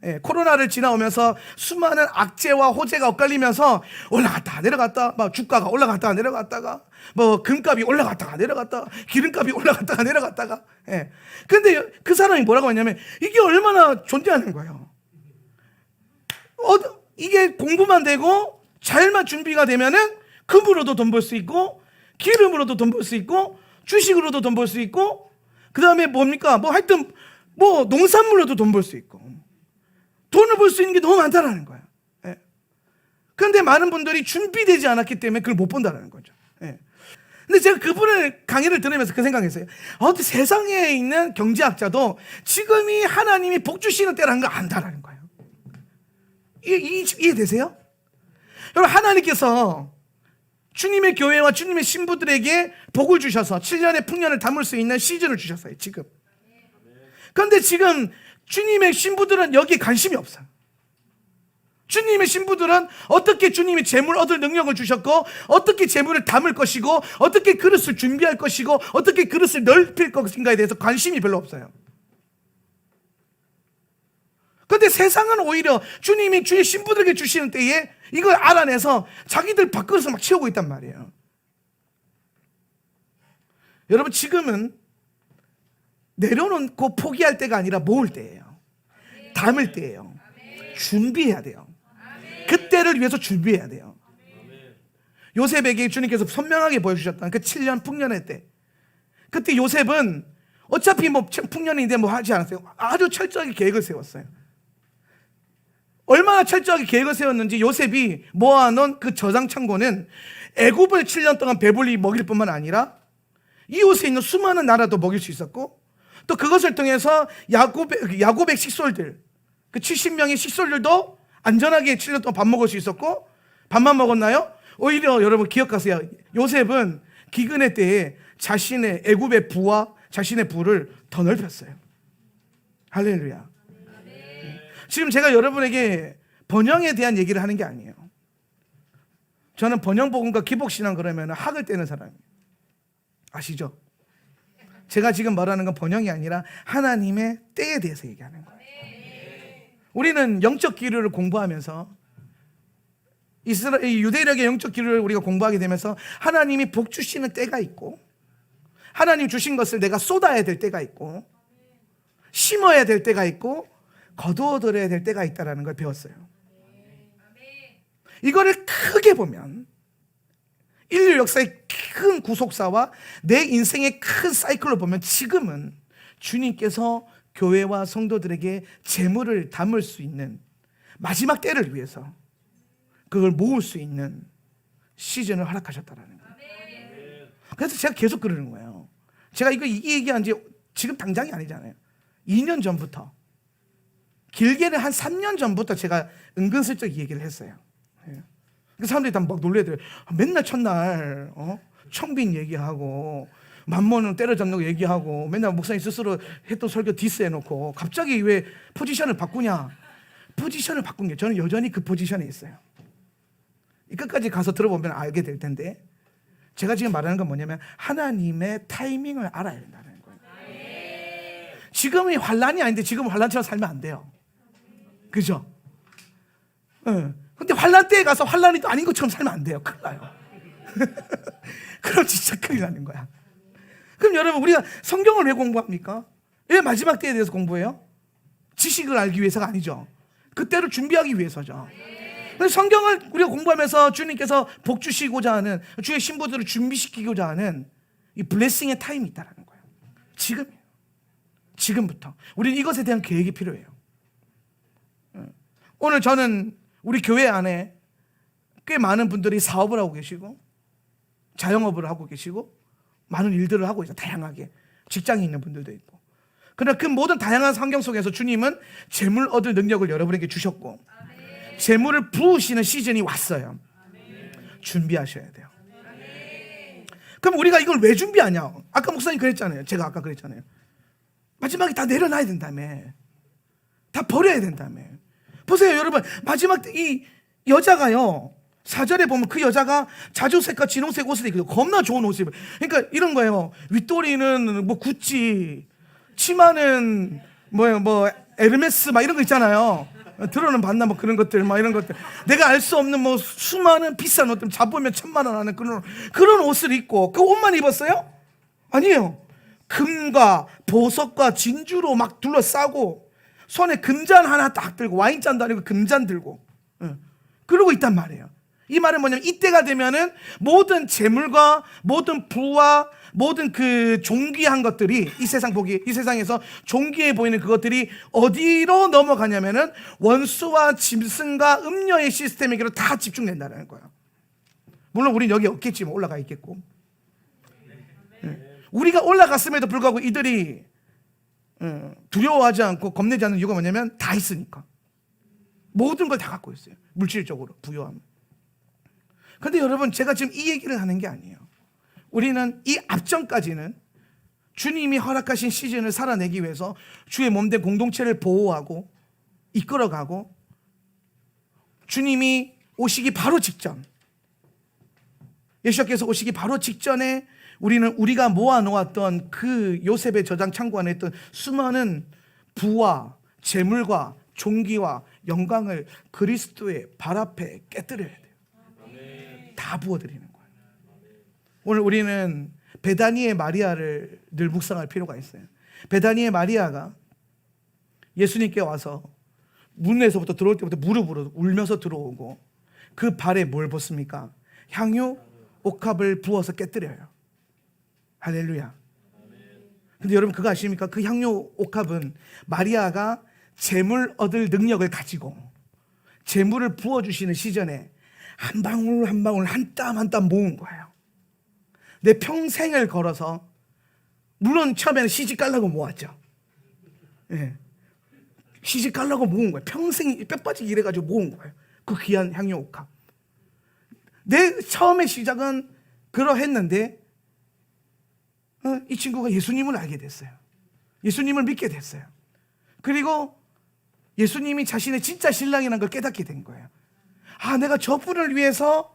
예, 코로나를 지나오면서 수많은 악재와 호재가 엇갈리면서 올라갔다 내려갔다, 막 주가가 올라갔다가 내려갔다가, 뭐 금값이 올라갔다가 내려갔다가, 기름값이 올라갔다가 내려갔다가. 예. 근데 그 사람이 뭐라고 했냐면 이게 얼마나 존재하는 거예요. 이게 공부만 되고 잘만 준비가 되면은 금으로도 돈 벌 수 있고, 기름으로도 돈 벌 수 있고, 주식으로도 돈 벌 수 있고, 그 다음에 뭡니까? 뭐 하여튼 뭐 농산물로도 돈 벌 수 있고. 돈을 벌 수 있는 게 너무 많다라는 거예요. 예. 그런데 많은 분들이 준비되지 않았기 때문에 그걸 못 본다는 거죠. 예. 근데 제가 그분의 강의를 들으면서 그 생각했어요. 어떻게 세상에 있는 경제학자도 지금이 하나님이 복 주시는 때라는 걸 안다라는 거예요. 이해되세요? 여러분 하나님께서 주님의 교회와 주님의 신부들에게 복을 주셔서 7년의 풍년을 담을 수 있는 시즌을 주셨어요. 지금. 그런데 지금 주님의 신부들은 여기에 관심이 없어요. 주님의 신부들은 어떻게 주님이 재물 얻을 능력을 주셨고, 어떻게 재물을 담을 것이고, 어떻게 그릇을 준비할 것이고, 어떻게 그릇을 넓힐 것인가에 대해서 관심이 별로 없어요. 그런데 세상은 오히려 주님이 주의 신부들에게 주시는 때에 이걸 알아내서 자기들 밥그릇을 막 채우고 있단 말이에요. 여러분 지금은 내려놓고 포기할 때가 아니라 모을 때예요. 담을 때예요. 준비해야 돼요. 그때를 위해서 준비해야 돼요. 요셉에게 주님께서 선명하게 보여주셨던 그 7년 풍년의 때, 그때 요셉은 어차피 뭐 풍년인데 뭐 하지 않았어요. 아주 철저하게 계획을 세웠어요. 얼마나 철저하게 계획을 세웠는지 요셉이 모아놓은 그 저장 창고는 애굽을 7년 동안 배불리 먹일 뿐만 아니라 이웃에 있는 수많은 나라도 먹일 수 있었고, 또 그것을 통해서 야곱의 식솔들, 그 70명의 식솔들도 안전하게 7년 동안 밥 먹을 수 있었고, 밥만 먹었나요? 오히려 여러분 기억하세요. 요셉은 기근의 때에 자신의 애굽의 부와 자신의 부를 더 넓혔어요. 할렐루야. 지금 제가 여러분에게 번영에 대한 얘기를 하는 게 아니에요. 저는 번영복음과 기복신앙 그러면 학을 떼는 사람이에요. 아시죠? 제가 지금 말하는 건 번영이 아니라 하나님의 때에 대해서 얘기하는 거예요. 우리는 영적 기류를 공부하면서 유대력의 영적 기류를 우리가 공부하게 되면서 하나님이 복 주시는 때가 있고, 하나님 주신 것을 내가 쏟아야 될 때가 있고, 심어야 될 때가 있고, 거두어들여야 될 때가 있다는 걸 배웠어요. 이거를 크게 보면 인류 역사의 큰 구속사와 내 인생의 큰 사이클로 보면 지금은 주님께서 교회와 성도들에게 재물을 담을 수 있는 마지막 때를 위해서 그걸 모을 수 있는 시즌을 허락하셨다는 거예요. 그래서 제가 계속 그러는 거예요. 제가 이 얘기한 지 지금 당장이 아니잖아요. 2년 전부터, 길게는 한 3년 전부터 제가 은근슬쩍 이 얘기를 했어요. 예. 그 사람들이 다 막 놀래더래요. 맨날 첫날 청빈 얘기하고 만mon은 때려잡는 거 얘기하고 맨날 목사님 스스로 했던 설교 디스해놓고 갑자기 왜 포지션을 바꾸냐. 포지션을 바꾼 게 저는 여전히 그 포지션에 있어요. 이 끝까지 가서 들어보면 알게 될 텐데, 제가 지금 말하는 건 뭐냐면 하나님의 타이밍을 알아야 된다는 거예요. 지금이 환란이 아닌데 지금 환란처럼 살면 안 돼요. 그죠? 근데 환란 때에 가서 환란이 또 아닌 것처럼 살면 안 돼요. 큰일 나요. 그럼 진짜 큰일 나는 거야. 그럼 여러분, 우리가 성경을 왜 공부합니까? 왜 마지막 때에 대해서 공부해요? 지식을 알기 위해서가 아니죠. 그때를 준비하기 위해서죠. 그래서 성경을 우리가 공부하면서 주님께서 복 주시고자 하는, 주의 신부들을 준비시키고자 하는 이 블레싱의 타임이 있다는 거예요. 지금부터 우리는 이것에 대한 계획이 필요해요. 오늘 저는 우리 교회 안에 꽤 많은 분들이 사업을 하고 계시고 자영업을 하고 계시고 많은 일들을 하고 있어요. 다양하게 직장에 있는 분들도 있고. 그러나 그 모든 다양한 환경 속에서 주님은 재물 얻을 능력을 여러분에게 주셨고 재물을 부으시는 시즌이 왔어요. 준비하셔야 돼요. 그럼 우리가 이걸 왜 준비하냐? 아까 목사님 그랬잖아요. 제가 아까 그랬잖아요. 마지막에 다 내려놔야 된다며. 다 버려야 된다며. 보세요 여러분, 마지막 때 이 여자가요, 4절에 보면 그 여자가 자주색과 진홍색 옷을 입고 겁나 좋은 옷을 입어요. 그러니까 이런 거예요. 윗도리는 뭐 구찌, 치마는 뭐 에르메스 막 이런 거 있잖아요. 들어는 봤나 뭐 그런 것들, 막 이런 것들. 내가 알 수 없는 뭐 수많은 비싼 옷들, 잡으면 1,000만 원 하는 그런 옷을 입고 그 옷만 입었어요? 아니에요. 금과 보석과 진주로 막 둘러싸고 손에 금잔 하나 딱 들고, 와인잔도 아니고 금잔 들고, 그러고 있단 말이에요. 이 말은 뭐냐면 이때가 되면은 모든 재물과 모든 부와 모든 그 존귀한 것들이 이 세상에서 존귀해 보이는 그것들이 어디로 넘어가냐면은 원수와 짐승과 음녀의 시스템에게로 다 집중된다는 거예요. 물론 우리는 여기 없겠지만 올라가 있겠고. 우리가 올라갔음에도 불구하고 이들이 두려워하지 않고 겁내지 않는 이유가 뭐냐면 다 있으니까. 모든 걸 다 갖고 있어요. 물질적으로 부유함. 근데 여러분, 제가 지금 이 얘기를 하는 게 아니에요. 우리는 이 앞전까지는 주님이 허락하신 시즌을 살아내기 위해서 주의 몸된 공동체를 보호하고 이끌어가고, 주님이 오시기 바로 직전, 예수께서 오시기 바로 직전에 우리가 모아놓았던 그 요셉의 저장 창고 안에 있던 수많은 부와 재물과 존귀와 영광을 그리스도의 발 앞에 깨뜨려야 돼요. 다 부어드리는 거예요. 오늘 우리는 베다니의 마리아를 늘 묵상할 필요가 있어요. 베다니의 마리아가 예수님께 와서 문에서부터 들어올 때부터 무릎으로 울면서 들어오고 그 발에 뭘 붓습니까? 향유 옥합을 부어서 깨뜨려요. 할렐루야. 근데 여러분 그거 아십니까? 그 향유 옥합은 마리아가 재물 얻을 능력을 가지고 재물을 부어주시는 시전에 한 방울 한 방울, 한 땀 한 땀 모은 거예요. 내 평생을 걸어서, 물론 처음에는 시집 가려고 모았죠. 예. 시집 가려고 모은 거예요. 평생 뼈 빠지게 일해가지고 모은 거예요. 그 귀한 향유 옥합. 내 처음의 시작은 그러했는데 이 친구가 예수님을 알게 됐어요. 예수님을 믿게 됐어요. 그리고 예수님이 자신의 진짜 신랑이라는 걸 깨닫게 된 거예요. 아, 내가 저분을 위해서,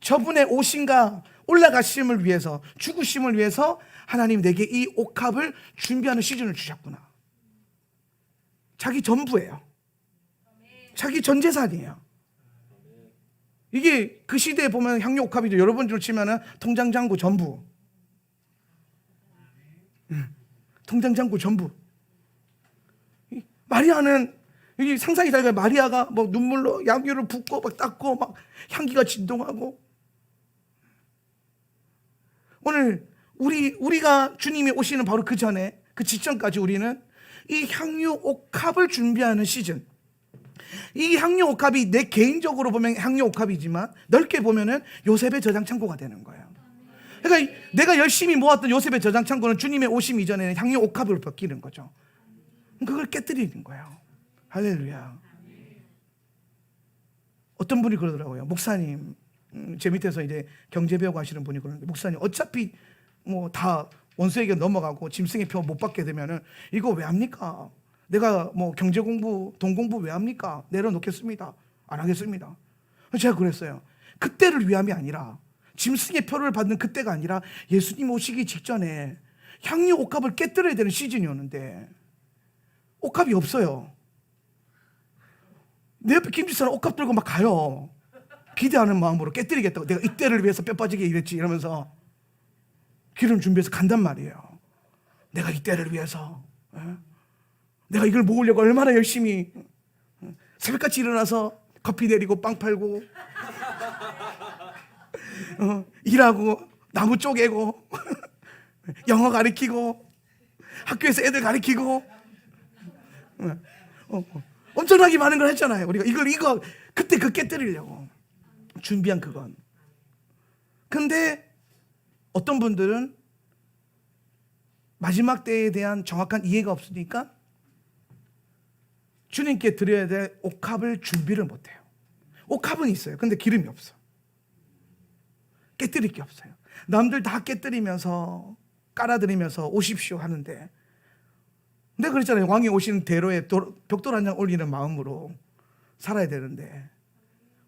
저분의 오심과 올라가심을 위해서, 죽으심을 위해서 하나님 내게 이 옥합을 준비하는 시즌을 주셨구나. 자기 전부예요. 자기 전 재산이에요. 이게 그 시대에 보면 향유 옥합이죠. 여러분들 치면은 통장잔고 전부. 통장잔고 전부. 마리아는 이 상상이 잘 가요. 마리아가 뭐 눈물로 향유를 붓고 막 닦고 막 향기가 진동하고. 오늘 우리가 주님이 오시는 바로 그 전에, 그 직전까지 우리는 이 향유 옥합을 준비하는 시즌. 이 향유 옥합이 내 개인적으로 보면 향유 옥합이지만 넓게 보면은 요셉의 저장 창고가 되는 거예요. 그러니까 내가 열심히 모았던 요셉의 저장 창고는 주님의 오심 이전에는 향유 옥합으로 벗기는 거죠. 그걸 깨뜨리는 거예요. 할렐루야. 어떤 분이 그러더라고요. 목사님, 제 밑에서 이제 경제 배우고 하시는 분이 그러는데, 목사님 어차피 뭐 다 원수에게 넘어가고 짐승의 표 못 받게 되면은 이거 왜 합니까? 내가 뭐 경제 공부, 돈 공부 왜 합니까? 내려놓겠습니다. 안 하겠습니다. 제가 그랬어요. 그때를 위함이 아니라, 짐승의 표를 받는 그때가 아니라 예수님 오시기 직전에 향유 옥합을 깨뜨려야 되는 시즌이었는데 옥합이 없어요. 내 옆에 김지사는 옥합 들고 막 가요. 기대하는 마음으로 깨뜨리겠다고. 내가 이때를 위해서 뼈 빠지게 일했지 이러면서 기름 준비해서 간단 말이에요. 내가 이때를 위해서, 내가 이걸 모으려고 얼마나 열심히 새벽같이 일어나서 커피 내리고 빵 팔고 일하고 나무 쪼개고 영어 가르치고 학교에서 애들 가르치고 엄청나게 많은 걸 했잖아요. 우리가 이거 그때 그 깨뜨리려고 준비한 그건. 근데 어떤 분들은 마지막 때에 대한 정확한 이해가 없으니까 주님께 드려야 될 옥합을 준비를 못해요. 옥합은 있어요. 근데 기름이 없어. 깨뜨릴 게 없어요. 남들 다 깨뜨리면서 깔아드리면서 오십시오 하는데, 내가 그랬잖아요. 왕이 오시는 대로에 벽돌 한 장 올리는 마음으로 살아야 되는데,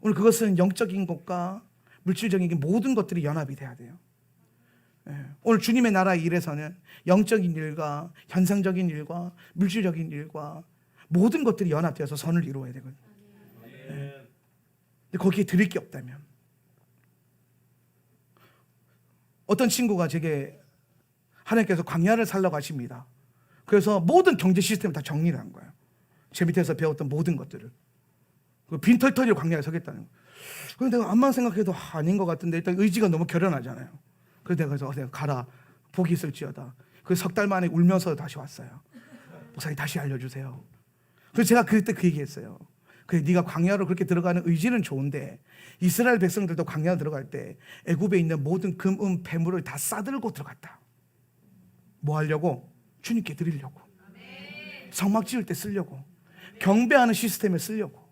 오늘 그것은 영적인 것과 물질적인 모든 것들이 연합이 돼야 돼요. 오늘 주님의 나라 일에서는 영적인 일과 현상적인 일과 물질적인 일과 모든 것들이 연합되어서 선을 이루어야 되거든요. 근데 거기에 드릴 게 없다면, 어떤 친구가 제게 하나님께서 광야를 살라고 하십니다. 그래서 모든 경제 시스템을 다 정리를 한 거예요. 제 밑에서 배웠던 모든 것들을. 빈털터리로 광야에 서겠다는 거예요. 그런데 내가 암만 생각해도 아닌 것 같은데, 일단 의지가 너무 결연하잖아요. 그래서 내가 가라, 복이 있을지어다. 그래서 석 달 만에 울면서 다시 왔어요. 목사님 다시 알려주세요. 그래서 제가 그때 그 얘기했어요. 그래, 네가 광야로 그렇게 들어가는 의지는 좋은데 이스라엘 백성들도 광야 들어갈 때 애굽에 있는 모든 금, 은, 폐물을 다 싸들고 들어갔다. 뭐 하려고? 주님께 드리려고. 성막 지을 때 쓰려고. 경배하는 시스템에 쓰려고.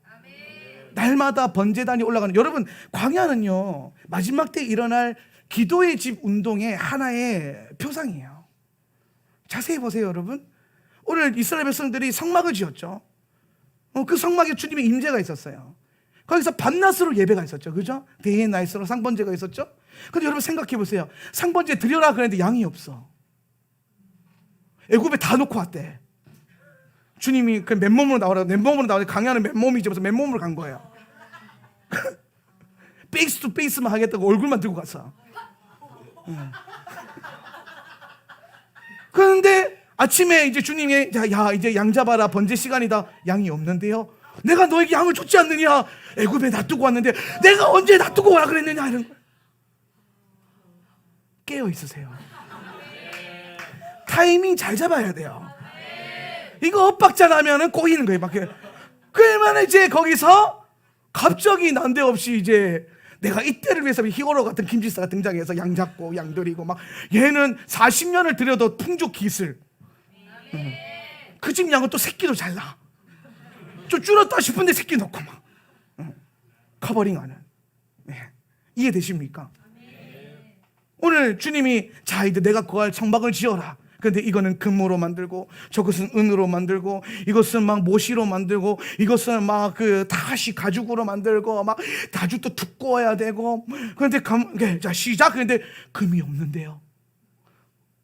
날마다 번제단이 올라가는, 여러분 광야는요 마지막 때 일어날 기도의 집 운동의 하나의 표상이에요. 자세히 보세요. 여러분, 오늘 이스라엘 백성들이 성막을 지었죠. 그 성막에 주님의 임재가 있었어요. 거기서 밤낮으로 예배가 있었죠. 그죠? 데이 앤 나이트로 상번제가 있었죠. 근데 여러분 생각해 보세요. 상번제 드려라 그랬는데 양이 없어. 애굽에 다 놓고 왔대. 주님이 그 맨몸으로 나오라고. 맨몸으로 나오는데 강야는 맨몸이지. 그래서 맨몸으로 간 거예요. 페이스 투 페이스만 하겠다고 얼굴만 들고 갔어. 그런데 아침에 이제 주님이 야 이제 양 잡아라, 번제 시간이다. 양이 없는데요. 내가 너에게 양을 줬지 않느냐. 애굽에 놔두고 왔는데 내가 언제 놔두고 오라 그랬느냐. 이런 거예요. 깨어 있으세요. 타이밍 잘 잡아야 돼요. 이거 엇박자 나면은 꼬이는 거예요. 막 그러면 이제 거기서 갑자기 난데없이 이제 내가 이때를 위해서 히어로 같은 김지사가 등장해서 양 잡고 양 드리고 막, 얘는 40년을 들여도 풍족 기술. 그 집 양은 또 새끼도 잘 나. 좀 줄었다 싶은데 새끼 넣고 막 커버링하는. 이해되십니까? 오늘 주님이 자 이제 내가 거할 성막을 지어라. 근데 이거는 금으로 만들고, 저것은 은으로 만들고, 이것은 막 모시로 만들고, 이것은 막 그 다시 가죽으로 만들고, 막 가죽도 두꺼워야 되고. 그런데 자 시작. 그런데 금이 없는데요.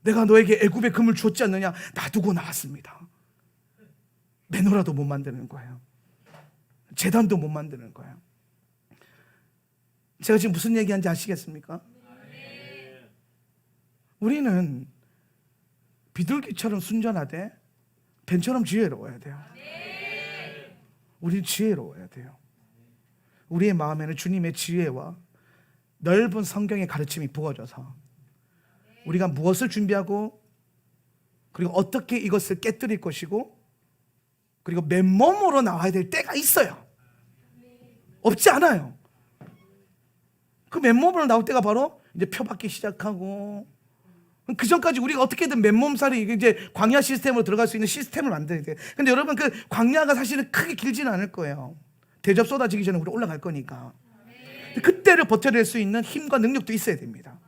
내가 너에게 애굽의 금을 줬지 않느냐. 놔두고 나왔습니다. 메노라도 못 만드는 거예요. 제단도 못 만드는 거예요. 제가 지금 무슨 얘기하는지 아시겠습니까? 우리는 비둘기처럼 순전하되 뱀처럼 지혜로워야 돼요. 우리는 지혜로워야 돼요. 우리의 마음에는 주님의 지혜와 넓은 성경의 가르침이 부어져서 우리가 무엇을 준비하고, 그리고 어떻게 이것을 깨뜨릴 것이고, 그리고 맨몸으로 나와야 될 때가 있어요. 없지 않아요. 그 맨몸으로 나올 때가 바로 이제 표받기 시작하고, 그 전까지 우리가 어떻게든 맨몸살이 이제 광야 시스템으로 들어갈 수 있는 시스템을 만들어야 돼. 근데 여러분, 그 광야가 사실은 크게 길지는 않을 거예요. 대접 쏟아지기 전에 우리 올라갈 거니까. 그때를 버텨낼 수 있는 힘과 능력도 있어야 됩니다.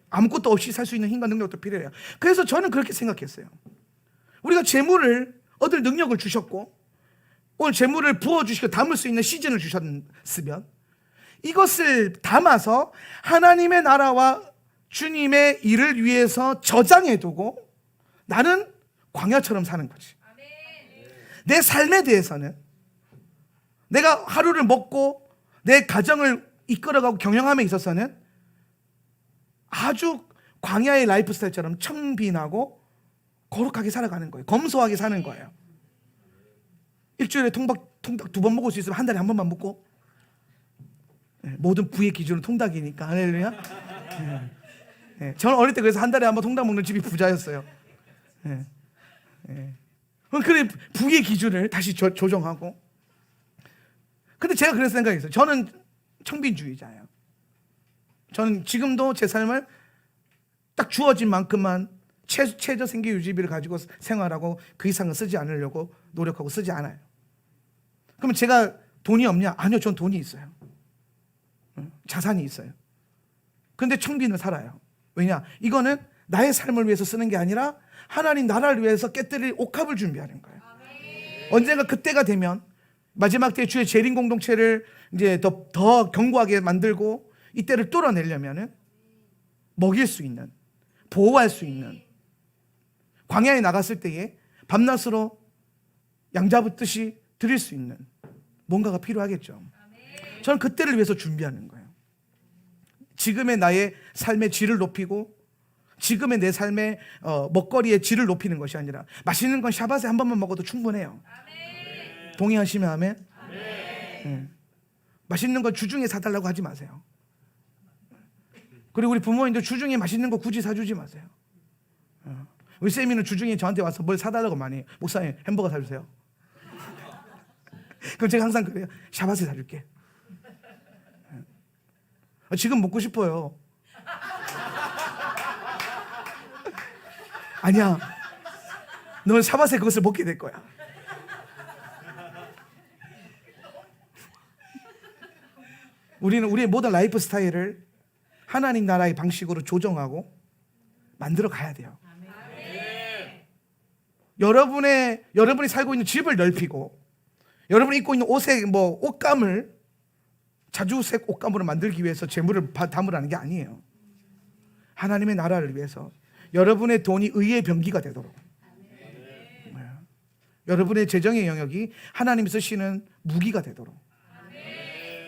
아무것도 없이 살 수 있는 힘과 능력도 필요해요. 그래서 저는 그렇게 생각했어요. 우리가 재물을 얻을 능력을 주셨고, 오늘 재물을 부어주시고 담을 수 있는 시즌을 주셨으면 이것을 담아서 하나님의 나라와 주님의 일을 위해서 저장해두고 나는 광야처럼 사는 거지. 내 삶에 대해서는 내가 하루를 먹고 내 가정을 이끌어가고 경영함에 있어서는 아주 광야의 라이프 스타일처럼 청빈하고 거룩하게 살아가는 거예요. 검소하게 사는 거예요. 일주일에 통닭 2번 먹을 수 있으면 한 달에 한 번만 먹고, 모든 부의 기준은 통닭이니까. 할렐루야. 저는 어릴 때 그래서 한 달에 한 번 통닭 먹는 집이 부자였어요. 그래, 부의 기준을 다시 조정하고. 근데 제가 그래서 생각했어요. 저는 청빈주의자예요. 저는 지금도 제 삶을 딱 주어진 만큼만 최저 생계 유지비를 가지고 생활하고 그 이상은 쓰지 않으려고 노력하고 쓰지 않아요. 그러면 제가 돈이 없냐? 아니요, 전 돈이 있어요. 자산이 있어요. 근데 청빈을 살아요. 왜냐? 이거는 나의 삶을 위해서 쓰는 게 아니라 하나님 나라를 위해서 깨뜨릴 옥합을 준비하는 거예요. 언젠가 그때가 되면 마지막 때 주의 재림 공동체를 이제 더 견고하게 만들고 이때를 뚫어내려면은 먹일 수 있는, 보호할 수 있는, 광야에 나갔을 때에 밤낮으로 양 잡듯이 드릴 수 있는 뭔가가 필요하겠죠. 저는 그때를 위해서 준비하는 거예요. 지금의 나의 삶의 질을 높이고 지금의 내 삶의 먹거리의 질을 높이는 것이 아니라 맛있는 건 샤밧에 한 번만 먹어도 충분해요. 동의하시면 아멘? 맛있는 거 주중에 사달라고 하지 마세요. 그리고 우리 부모님들 주중에 맛있는 거 굳이 사주지 마세요. 우리 쌤이는 주중에 저한테 와서 뭘 사달라고 많이 해요. 목사님 햄버거 사주세요. 그럼 제가 항상 그래요. 샤밧에 사줄게. 지금 먹고 싶어요. 아니야, 넌 샤밧에 그것을 먹게 될 거야. 우리는 우리의 모든 라이프 스타일을 하나님 나라의 방식으로 조정하고 만들어 가야 돼요. 여러분이 살고 있는 집을 넓히고 여러분이 입고 있는 옷의 옷감을 자주색 옷감으로 만들기 위해서 재물을 담으라는 게 아니에요. 하나님의 나라를 위해서 여러분의 돈이 의의 병기가 되도록, 여러분의 재정의 영역이 하나님이 쓰시는 무기가 되도록,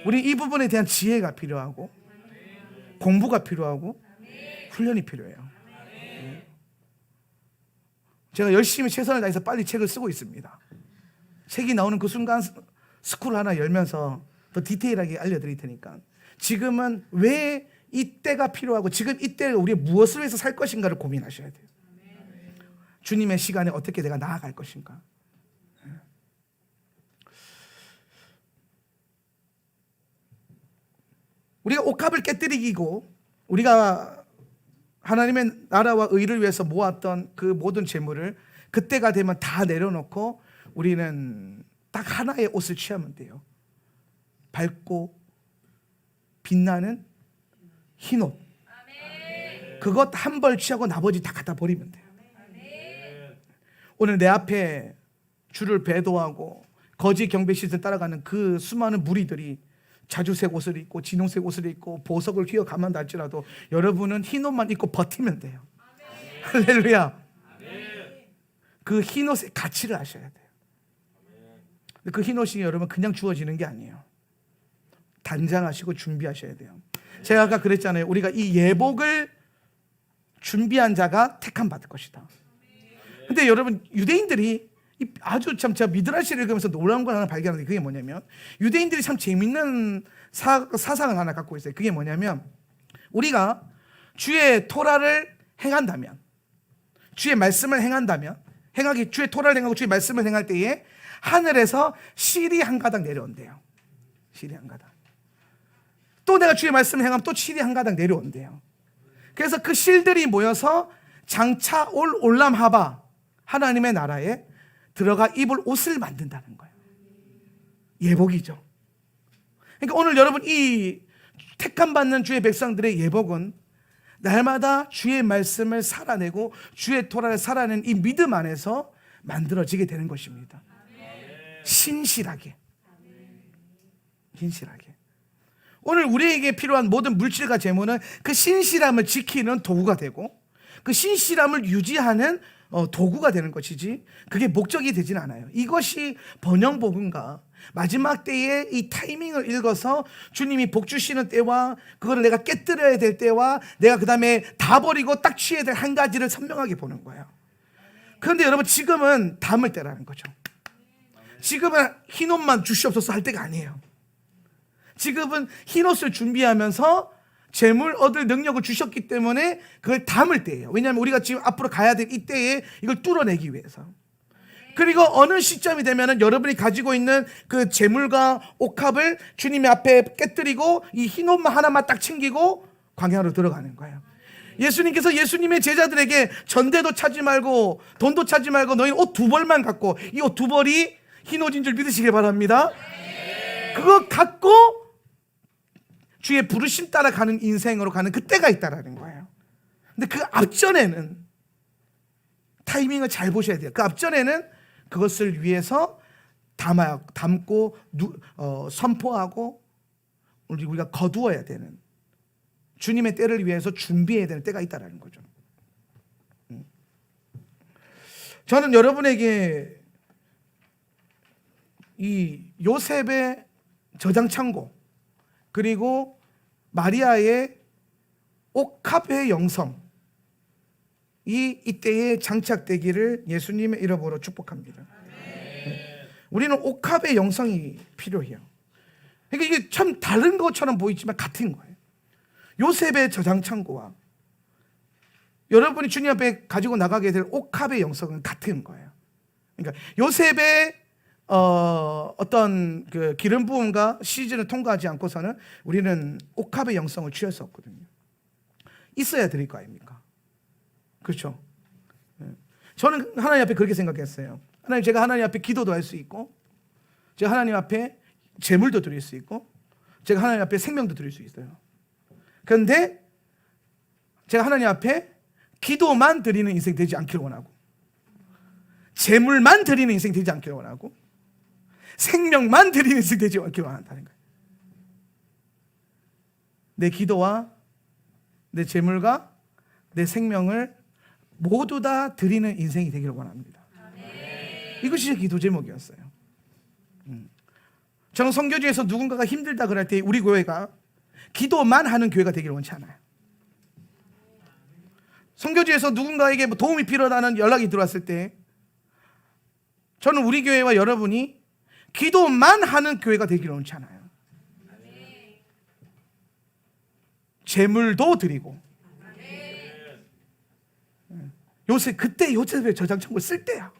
우리 이 부분에 대한 지혜가 필요하고 공부가 필요하고 훈련이 필요해요. 제가 열심히 최선을 다해서 빨리 책을 쓰고 있습니다. 책이 나오는 그 순간 스쿨 하나 열면서 더 디테일하게 알려드릴 테니까 지금은 왜 이때가 필요하고 지금 이때를 우리 무엇을 위해서 살 것인가를 고민하셔야 돼요. 주님의 시간에 어떻게 내가 나아갈 것인가. 우리가 옥합을 깨뜨리고 우리가 하나님의 나라와 의를 위해서 모았던 그 모든 재물을 그때가 되면 다 내려놓고 우리는 딱 하나의 옷을 취하면 돼요. 밝고 빛나는 흰옷. 그것 한 벌 취하고 나머지 다 갖다 버리면 돼요. 오늘 내 앞에 주를 배도하고 거짓 경배 시스템 따라가는 그 수많은 무리들이 자주색 옷을 입고 진홍색 옷을 입고 보석을 휘어가만다 할지라도 여러분은 흰옷만 입고 버티면 돼요. 할렐루야. 그 흰옷의 가치를 아셔야 돼요. 그 흰옷이 여러분 그냥 주어지는 게 아니에요. 단장하시고 준비하셔야 돼요. 제가 아까 그랬잖아요. 우리가 이 예복을 준비한 자가 택함 받을 것이다. 근데 여러분 유대인들이 아주 참 제가 미드라시를 읽으면서 놀라운 걸 하나 발견하는데 그게 뭐냐면 유대인들이 참 재밌는 사상을 하나 갖고 있어요. 그게 뭐냐면 우리가 주의 토라를 행한다면, 주의 말씀을 행한다면, 주의 토라를 행하고 주의 말씀을 행할 때에 하늘에서 실이 한 가닥 내려온대요. 실이 한 가닥. 또 또 내가 주의 말씀을 행하면 또 실이 한 가닥 내려온대요. 그래서 그 실들이 모여서 장차 올 올람하바 하나님의 나라에 들어가 입을 옷을 만든다는 거예요. 예복이죠. 그러니까 오늘 여러분 이 택함 받는 주의 백성들의 예복은 날마다 주의 말씀을 살아내고 주의 토라를 살아내는 이 믿음 안에서 만들어지게 되는 것입니다. 신실하게. 신실하게. 오늘 우리에게 필요한 모든 물질과 재물은 그 신실함을 지키는 도구가 되고 그 신실함을 유지하는 도구가 되는 것이지 그게 목적이 되진 않아요. 이것이 번영복음과 마지막 때에 이 타이밍을 읽어서 주님이 복 주시는 때와 그거를 내가 깨뜨려야 될 때와 내가 그 다음에 다 버리고 딱 취해야 될 한 가지를 선명하게 보는 거예요. 그런데 여러분 지금은 담을 때라는 거죠. 지금은 흰옷만 주시옵소서 할 때가 아니에요. 지금은 흰옷을 준비하면서 재물 얻을 능력을 주셨기 때문에 그걸 담을 때예요. 왜냐하면 우리가 지금 앞으로 가야 될 이때에 이걸 뚫어내기 위해서. 그리고 어느 시점이 되면은 여러분이 가지고 있는 그 재물과 옥합을 주님의 앞에 깨뜨리고 이 흰옷만 하나만 딱 챙기고 광야로 들어가는 거예요. 예수님께서 예수님의 제자들에게 전대도 차지 말고 돈도 차지 말고 너희 옷 두 벌만 갖고 이 옷 두 벌이 흰옷인 줄 믿으시길 바랍니다. 그거 갖고 주의 부르심 따라 가는 인생으로 가는 그때가 있다라는 거예요. 근데 그 앞전에는 타이밍을 잘 보셔야 돼요. 그 앞전에는 그것을 위해서 담고 선포하고 우리가 거두어야 되는 주님의 때를 위해서 준비해야 되는 때가 있다라는 거죠. 저는 여러분에게 이 요셉의 저장 창고 그리고 마리아의 옥합의 영성 이때에 장착되기를 예수님의 이름으로 축복합니다. 우리는 옥합의 영성이 필요해요. 그러니까 이게 참 다른 것처럼 보이지만 같은 거예요. 요셉의 저장 창고와 여러분이 주님 앞에 가지고 나가게 될 옥합의 영성은 같은 거예요. 그러니까 요셉의 어떤 그 기름 부음과 시즌을 통과하지 않고서는 우리는 옥합의 영성을 취할 수 없거든요. 있어야 드릴 거 아닙니까? 그렇죠? 저는 하나님 앞에 그렇게 생각했어요. 하나님, 제가 하나님 앞에 기도도 할 수 있고 제가 하나님 앞에 재물도 드릴 수 있고 제가 하나님 앞에 생명도 드릴 수 있어요. 그런데 제가 하나님 앞에 기도만 드리는 인생 되지 않기를 원하고 재물만 드리는 인생 되지 않기를 원하고 생명만 드리는 인생 되지 않기를 원한다는 거예요. 내 기도와 내 재물과 내 생명을 모두 다 드리는 인생이 되기를 원합니다. 이것이 제 기도 제목이었어요. 저는 선교지에서 누군가가 힘들다 그럴 때 우리 교회가 기도만 하는 교회가 되기를 원치 않아요. 선교지에서 누군가에게 도움이 필요하다는 연락이 들어왔을 때 저는 우리 교회와 여러분이 기도만 하는 교회가 되기를 원치 않아요. 재물도 드리고 그때 요셉의 저장 창고를 쓸 때야.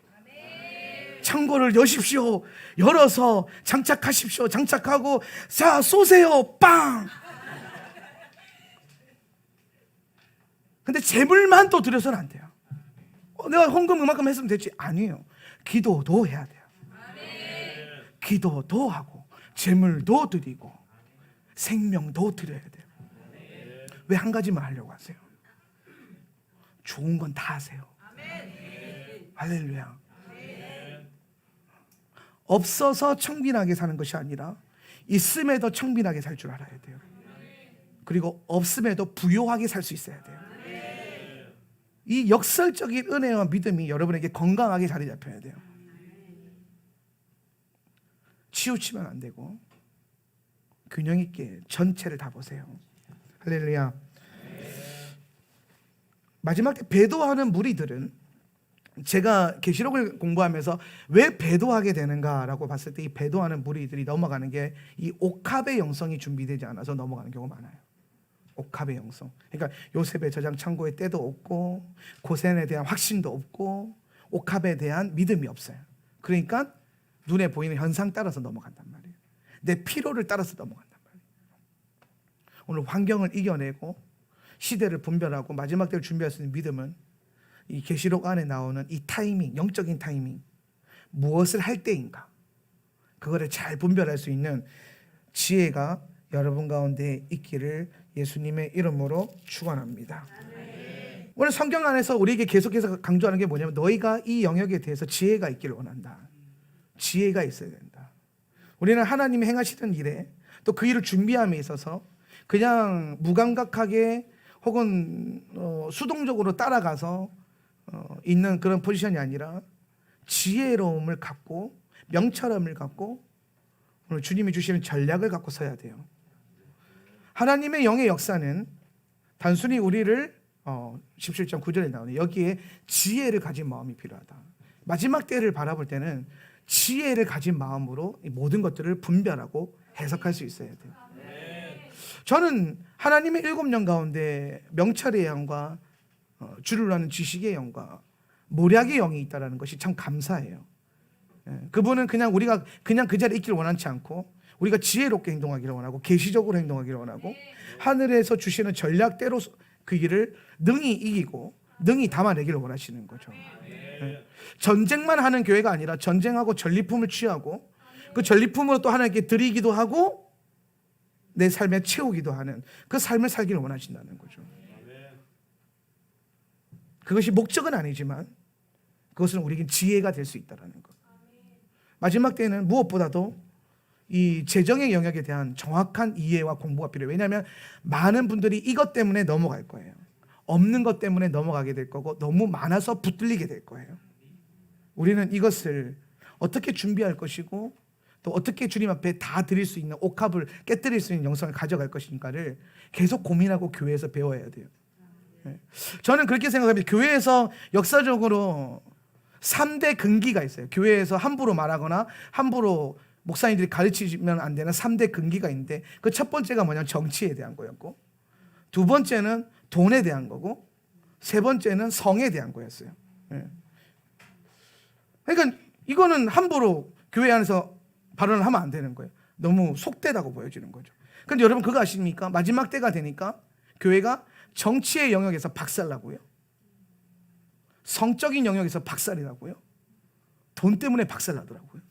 창고를 여십시오. 열어서 장착하십시오. 장착하고 자 쏘세요. 빵. 근데 재물만 또 드려서는 안 돼요. 내가 헌금 그만큼 했으면 됐지. 아니에요. 기도도 해야 돼요. 기도도 하고 재물도 드리고 생명도 드려야 돼요. 왜 한 가지만 하려고 하세요? 좋은 건 다 하세요. 할렐루야. 없어서 청빈하게 사는 것이 아니라 있음에도 청빈하게 살 줄 알아야 돼요. 그리고 없음에도 부요하게 살 수 있어야 돼요. 이 역설적인 은혜와 믿음이 여러분에게 건강하게 자리 잡혀야 돼요. 치우치면 안 되고 균형 있게 전체를 다 보세요. 할렐루야. 마지막 때 배도하는 무리들은 제가 계시록을 공부하면서 왜 배도하게 되는가라고 봤을 때 이 배도하는 무리들이 넘어가는 게 이 옥합의 영성이 준비되지 않아서 넘어가는 경우가 많아요. 옥합의 영성. 그러니까 요셉의 저장 창고의 때도 없고 고센에 대한 확신도 없고 옥합에 대한 믿음이 없어요. 그러니까 눈에 보이는 현상 따라서 넘어간단 말이에요. 내 피로를 따라서 넘어간단 말이에요. 오늘 환경을 이겨내고 시대를 분별하고 마지막 때를 준비할 수 있는 믿음은 이 계시록 안에 나오는 이 타이밍, 영적인 타이밍, 무엇을 할 때인가, 그거를 잘 분별할 수 있는 지혜가 여러분 가운데 있기를 예수님의 이름으로 축원합니다. 오늘 성경 안에서 우리에게 계속해서 강조하는 게 뭐냐면, 너희가 이 영역에 대해서 지혜가 있기를 원한다. 지혜가 있어야 된다. 우리는 하나님이 행하시는 일에 또 그 일을 준비함에 있어서 그냥 무감각하게 혹은 수동적으로 따라가서 있는 그런 포지션이 아니라 지혜로움을 갖고 명철함을 갖고 오늘 주님이 주시는 전략을 갖고 서야 돼요. 하나님의 영의 역사는 단순히 우리를 17장 9절에 나오네. 여기에 지혜를 가진 마음이 필요하다. 마지막 때를 바라볼 때는 지혜를 가진 마음으로 이 모든 것들을 분별하고 해석할 수 있어야 돼요. 저는 하나님의 7년 가운데 명철의 영과 주를 아는 지식의 영과 모략의 영이 있다는 것이 참 감사해요. 그분은 그냥 우리가 그냥 그 자리에 있기를 원하지 않고 우리가 지혜롭게 행동하기를 원하고 계시적으로 행동하기를 원하고 하늘에서 주시는 전략대로 그 일을 능히 이기고 능히 담아내기를 원하시는 거죠. 전쟁만 하는 교회가 아니라 전쟁하고 전리품을 취하고 그 전리품으로 또 하나님께 드리기도 하고 내 삶에 채우기도 하는 그 삶을 살기를 원하신다는 거죠. 그것이 목적은 아니지만 그것은 우리에게 지혜가 될 수 있다는 것. 마지막 때는 무엇보다도 이 재정의 영역에 대한 정확한 이해와 공부가 필요해요. 왜냐하면 많은 분들이 이것 때문에 넘어갈 거예요. 없는 것 때문에 넘어가게 될 거고 너무 많아서 붙들리게 될 거예요. 우리는 이것을 어떻게 준비할 것이고 또 어떻게 주님 앞에 다 드릴 수 있는 옥합을 깨뜨릴 수 있는 영성을 가져갈 것인가를 계속 고민하고 교회에서 배워야 돼요. 저는 그렇게 생각합니다. 교회에서 역사적으로 3대 근기가 있어요. 교회에서 함부로 말하거나 함부로 목사님들이 가르치면 안 되는 3대 근기가 있는데 그 첫 번째가 뭐냐면 정치에 대한 거였고, 두 번째는 돈에 대한 거고, 세 번째는 성에 대한 거였어요. 그러니까 이거는 함부로 교회 안에서 발언을 하면 안 되는 거예요. 너무 속되다고 보여지는 거죠. 그런데 여러분 그거 아십니까? 마지막 때가 되니까 교회가 정치의 영역에서 박살나고요, 성적인 영역에서 박살이 나고요, 돈 때문에 박살나더라고요.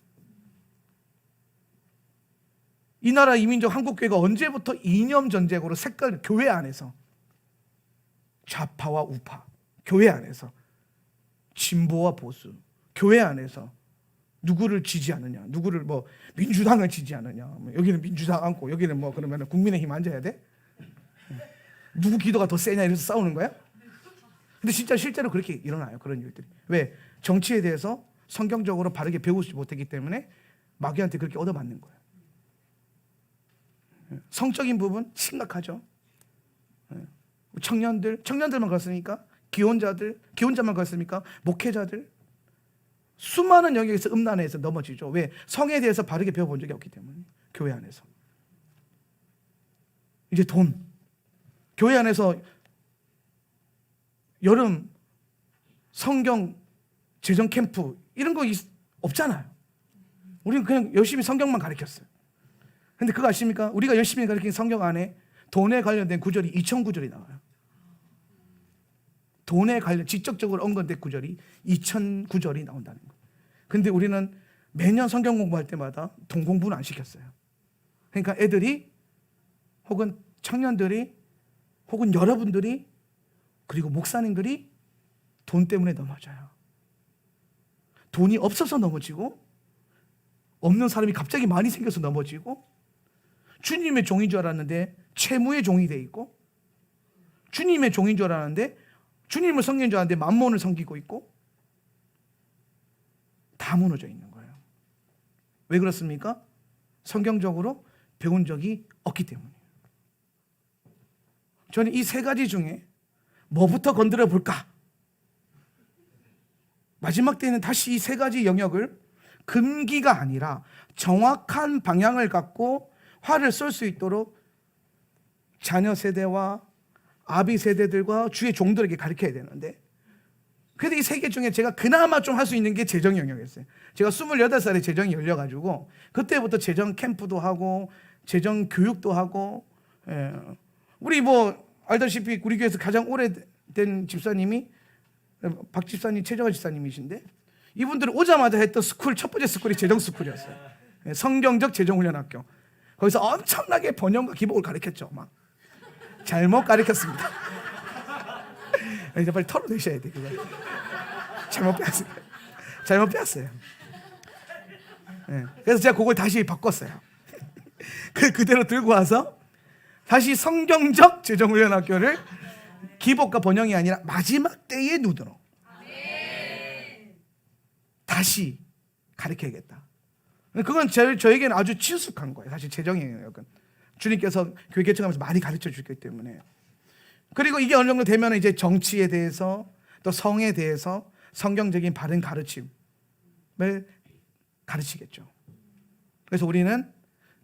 이 나라 이민족 한국교회가 언제부터 이념 전쟁으로 색깔, 교회 안에서 좌파와 우파, 교회 안에서 진보와 보수, 교회 안에서 누구를 지지하느냐, 누구를 뭐 민주당을 지지하느냐, 뭐 여기는 민주당 앉고 여기는 뭐 그러면 국민의힘 앉아야 돼? 누구 기도가 더 세냐 이래서 싸우는 거야? 근데 진짜 실제로 그렇게 일어나요. 그런 일들이. 왜? 정치에 대해서 성경적으로 바르게 배우지 못했기 때문에 마귀한테 그렇게 얻어맞는 거예요. 성적인 부분 심각하죠. 청년들만 그렇습니까? 기혼자만 그렇습니까? 목회자들 수많은 영역에서 음란에서 넘어지죠. 왜? 성에 대해서 바르게 배워본 적이 없기 때문에. 교회 안에서 이제 돈, 교회 안에서 여름 성경 재정 캠프 이런 거 없잖아요. 우리는 그냥 열심히 성경만 가르쳤어요. 근데 그거 아십니까? 우리가 열심히 가르친 성경 안에 돈에 관련된 구절이 2000구절이 나와요. 돈에 관련 직접적으로 언급된 구절이 2000구절이 나온다는 거예요. 근데 우리는 매년 성경 공부할 때마다 돈 공부는 안 시켰어요. 그러니까 애들이 혹은 청년들이 혹은 여러분들이 그리고 목사님들이 돈 때문에 넘어져요. 돈이 없어서 넘어지고 없는 사람이 갑자기 많이 생겨서 넘어지고 주님의 종인 줄 알았는데 채무의 종이 돼 있고 주님의 종인 줄 알았는데 주님을 섬기는 줄 알았는데 만몬을 섬기고 있고 다 무너져 있는 거예요. 왜 그렇습니까? 성경적으로 배운 적이 없기 때문이에요. 저는 이 세 가지 중에 뭐부터 건드려 볼까? 마지막 때는 다시 이 세 가지 영역을 금기가 아니라 정확한 방향을 갖고 활을 쏠 수 있도록 자녀 세대와 아비 세대들과 주의 종들에게 가르쳐야 되는데, 그래도 이 세 개 중에 제가 그나마 좀 할 수 있는 게 재정 영역이었어요. 제가 28살에 재정이 열려가지고 그때부터 재정 캠프도 하고 재정 교육도 하고 예. 우리 뭐 알다시피 우리 교회에서 가장 오래된 집사님이 박 집사님, 최정아 집사님이신데 이분들은 오자마자 했던 스쿨 첫 번째 스쿨이 재정 스쿨이었어요. 예, 성경적 재정훈련학교. 거기서 엄청나게 번영과 기복을 가르쳤죠. 막 잘못 가르쳤습니다. 이제 빨리 털어내셔야 돼 그거. 잘못 빼앗어요. 잘못 빼앗어요. 예, 그래서 제가 그걸 다시 바꿨어요. 그대로 들고 와서 다시 성경적 재정훈련학교를 기복과 번영이 아니라 마지막 때의 눈으로 다시 가르쳐야겠다. 그건 저에게는 아주 친숙한 거예요. 사실 재정이에요. 주님께서 교회 개척하면서 많이 가르쳐 주셨기 때문에. 그리고 이게 어느 정도 되면 이제 정치에 대해서 또 성에 대해서 성경적인 바른 가르침을 가르치겠죠. 그래서 우리는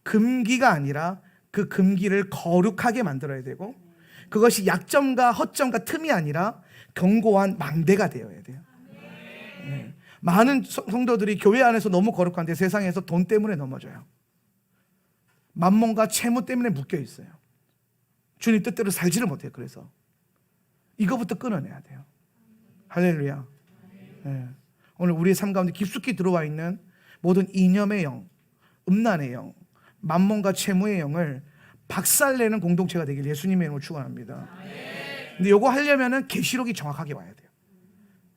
금기가 아니라 그 금기를 거룩하게 만들어야 되고 그것이 약점과 허점과 틈이 아니라 견고한 망대가 되어야 돼요. 네. 많은 성도들이 교회 안에서 너무 거룩한데 세상에서 돈 때문에 넘어져요. 만몬과 채무 때문에 묶여 있어요. 주님 뜻대로 살지를 못해요. 그래서 이거부터 끊어내야 돼요. 할렐루야. 네. 오늘 우리의 삶 가운데 깊숙이 들어와 있는 모든 이념의 영, 음란의 영, 만몬과 채무의 영을 박살내는 공동체가 되길 예수님의 이름으로 축원합니다. 근데 이거 하려면은 계시록이 정확하게 와야 돼요.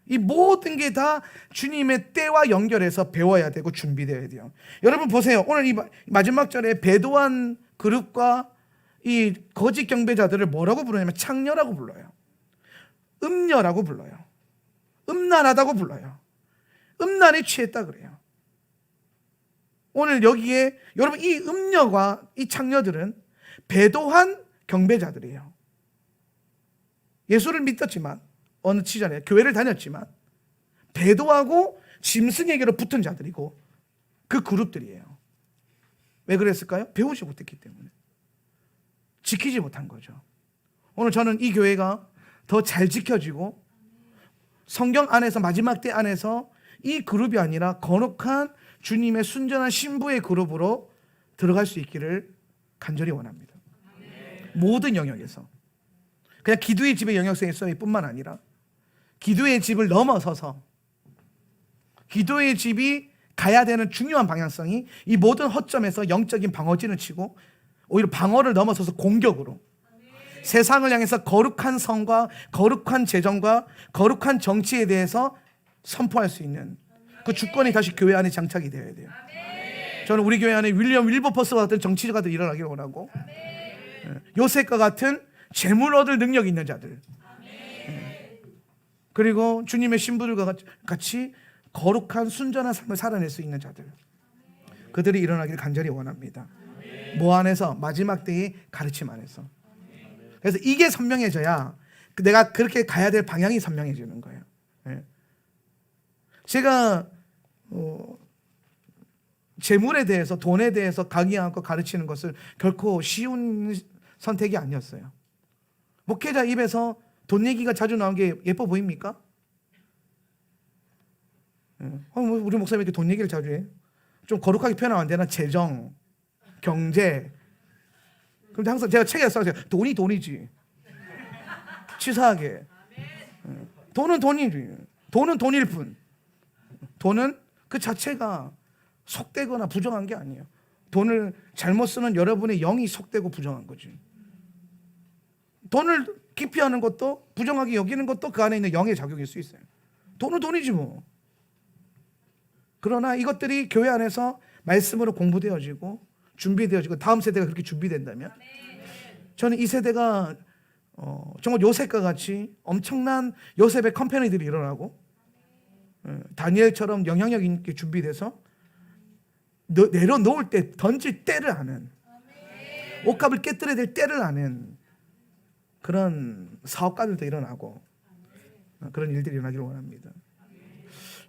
이 모든 게 다 주님의 때와 연결해서 배워야 되고 준비되어야 돼요. 여러분 보세요. 오늘 이 마지막 절에 배도한 그룹과 이 거짓 경배자들을 뭐라고 부르냐면 창녀라고 불러요. 음녀라고 불러요. 음란하다고 불러요. 음란에 취했다 그래요. 오늘 여기에 여러분 이 음녀와 이 창녀들은 배도한 경배자들이에요. 예수를 믿었지만 어느 시절에 교회를 다녔지만 배도하고 짐승에게로 붙은 자들이고 그 그룹들이에요. 왜 그랬을까요? 배우지 못했기 때문에. 지키지 못한 거죠. 오늘 저는 이 교회가 더 잘 지켜지고 성경 안에서 마지막 때 안에서 이 그룹이 아니라 거룩한 주님의 순전한 신부의 그룹으로 들어갈 수 있기를 간절히 원합니다. 모든 영역에서 그냥 기도의 집의 영역성의 싸움이 뿐만 아니라 기도의 집을 넘어서서 기도의 집이 가야 되는 중요한 방향성이 이 모든 허점에서 영적인 방어진을 치고 오히려 방어를 넘어서서 공격으로 세상을 향해서 거룩한 성과 거룩한 재정과 거룩한 정치에 대해서 선포할 수 있는 그 주권이 다시 교회 안에 장착이 되어야 돼요. 저는 우리 교회 안에 윌리엄 윌버퍼스와 같은 정치가들 일어나기를 원하고 요셉과 같은 재물 얻을 능력 있는 자들 그리고 주님의 신부들과 같이 거룩한 순전한 삶을 살아낼 수 있는 자들 그들이 일어나기를 간절히 원합니다. 뭐 안에서? 마지막 때의 가르침 안에서. 그래서 이게 선명해져야 내가 그렇게 가야 될 방향이 선명해지는 거예요. 제가 재물에 대해서 돈에 대해서 강의하고 가르치는 것을 결코 쉬운 선택이 아니었어요. 목회자 입에서 돈 얘기가 자주 나온 게 예뻐 보입니까? 우리 목사님 이렇게 돈 얘기를 자주 해? 좀 거룩하게 표현하면 안 되나? 재정, 경제. 그런데 항상 제가 책에 써요. 돈이 돈이지. 치사하게. 돈은 돈이지. 돈은 돈일 뿐. 돈은 그 자체가 속되거나 부정한 게 아니에요. 돈을 잘못 쓰는 여러분의 영이 속되고 부정한 거지. 돈을 기피하는 것도 부정하게 여기는 것도 그 안에 있는 영의 작용일 수 있어요. 돈은 돈이지 뭐. 그러나 이것들이 교회 안에서 말씀으로 공부되어지고 준비되어지고 다음 세대가 그렇게 준비된다면 저는 이 세대가 정말 요셉과 같이 엄청난 요셉의 컴퍼니들이 일어나고 다니엘처럼 영향력 있게 준비돼서 내려놓을 때 던질 때를 아는 옷값을 깨뜨려야 될 때를 아는 그런 사업가들도 일어나고 그런 일들이 일어나기를 원합니다.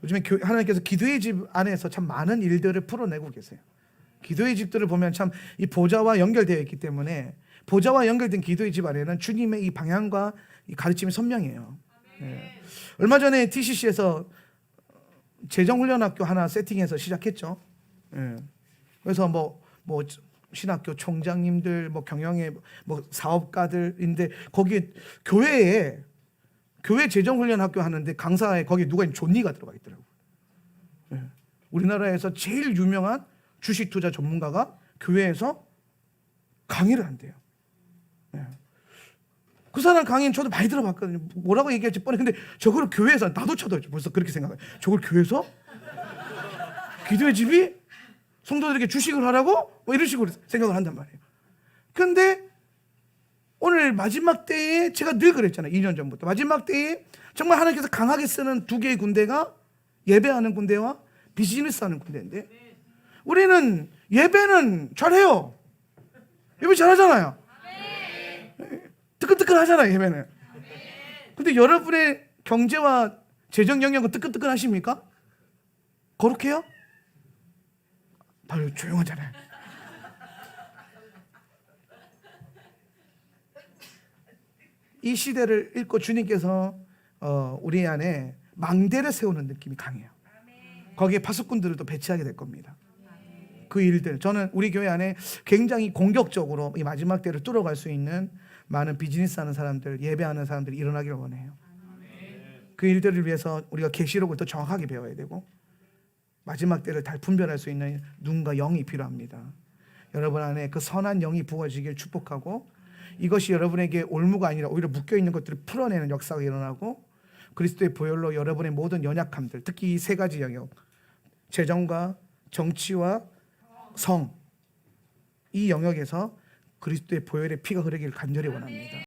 요즘에 하나님께서 기도의 집 안에서 참 많은 일들을 풀어내고 계세요. 기도의 집들을 보면 참 이 보좌와 연결되어 있기 때문에 보좌와 연결된 기도의 집 안에는 주님의 이 방향과 이 가르침이 선명해요. 얼마 전에 TCC에서 재정훈련학교 하나 세팅해서 시작했죠. 그래서 뭐 신학교 총장님들, 뭐 경영의 뭐 사업가들인데 거기에 교회 재정훈련학교 하는데 강사에 거기 누가 존니가 들어가 있더라고요. 예. 우리나라에서 제일 유명한 주식 투자 전문가가 교회에서 강의를 한대요. 예. 그 사람 강의는 저도 많이 들어봤거든요. 뭐라고 얘기할지 뻔해. 근데 저걸 교회에서, 나도 쳐도 벌써 그렇게 생각해요. 저걸 교회에서? 기도의 집이 성도들에게 주식을 하라고? 뭐 이런 식으로 생각을 한단 말이에요. 근데 오늘 마지막 때에 제가 늘 그랬잖아요. 2년 전부터. 마지막 때에 정말 하나님께서 강하게 쓰는 두 개의 군대가 예배하는 군대와 비즈니스하는 군대인데, 우리는 예배는 잘해요. 예배 잘하잖아요. 뜨끈뜨끈 하잖아요, 예배는. 근데 여러분의 경제와 재정 영역은 뜨끈뜨끈 하십니까? 거룩해요? 바로 조용하잖아요. 이 시대를 읽고 주님께서 우리 안에 망대를 세우는 느낌이 강해요. 거기에 파수꾼들을 또 배치하게 될 겁니다. 그 일들, 저는 우리 교회 안에 굉장히 공격적으로 이 마지막 때를 뚫어갈 수 있는 많은 비즈니스 하는 사람들, 예배하는 사람들이 일어나기를 원해요. 그 일들을 위해서 우리가 계시록을 더 정확하게 배워야 되고, 마지막 때를 잘 분별할 수 있는 눈과 영이 필요합니다. 여러분 안에 그 선한 영이 부어지길 축복하고, 이것이 여러분에게 올무가 아니라 오히려 묶여있는 것들을 풀어내는 역사가 일어나고, 그리스도의 보혈로 여러분의 모든 연약함들, 특히 이 세 가지 영역, 재정과 정치와 성, 이 영역에서 그리스도의 보혈의 피가 흐르길 간절히 원합니다.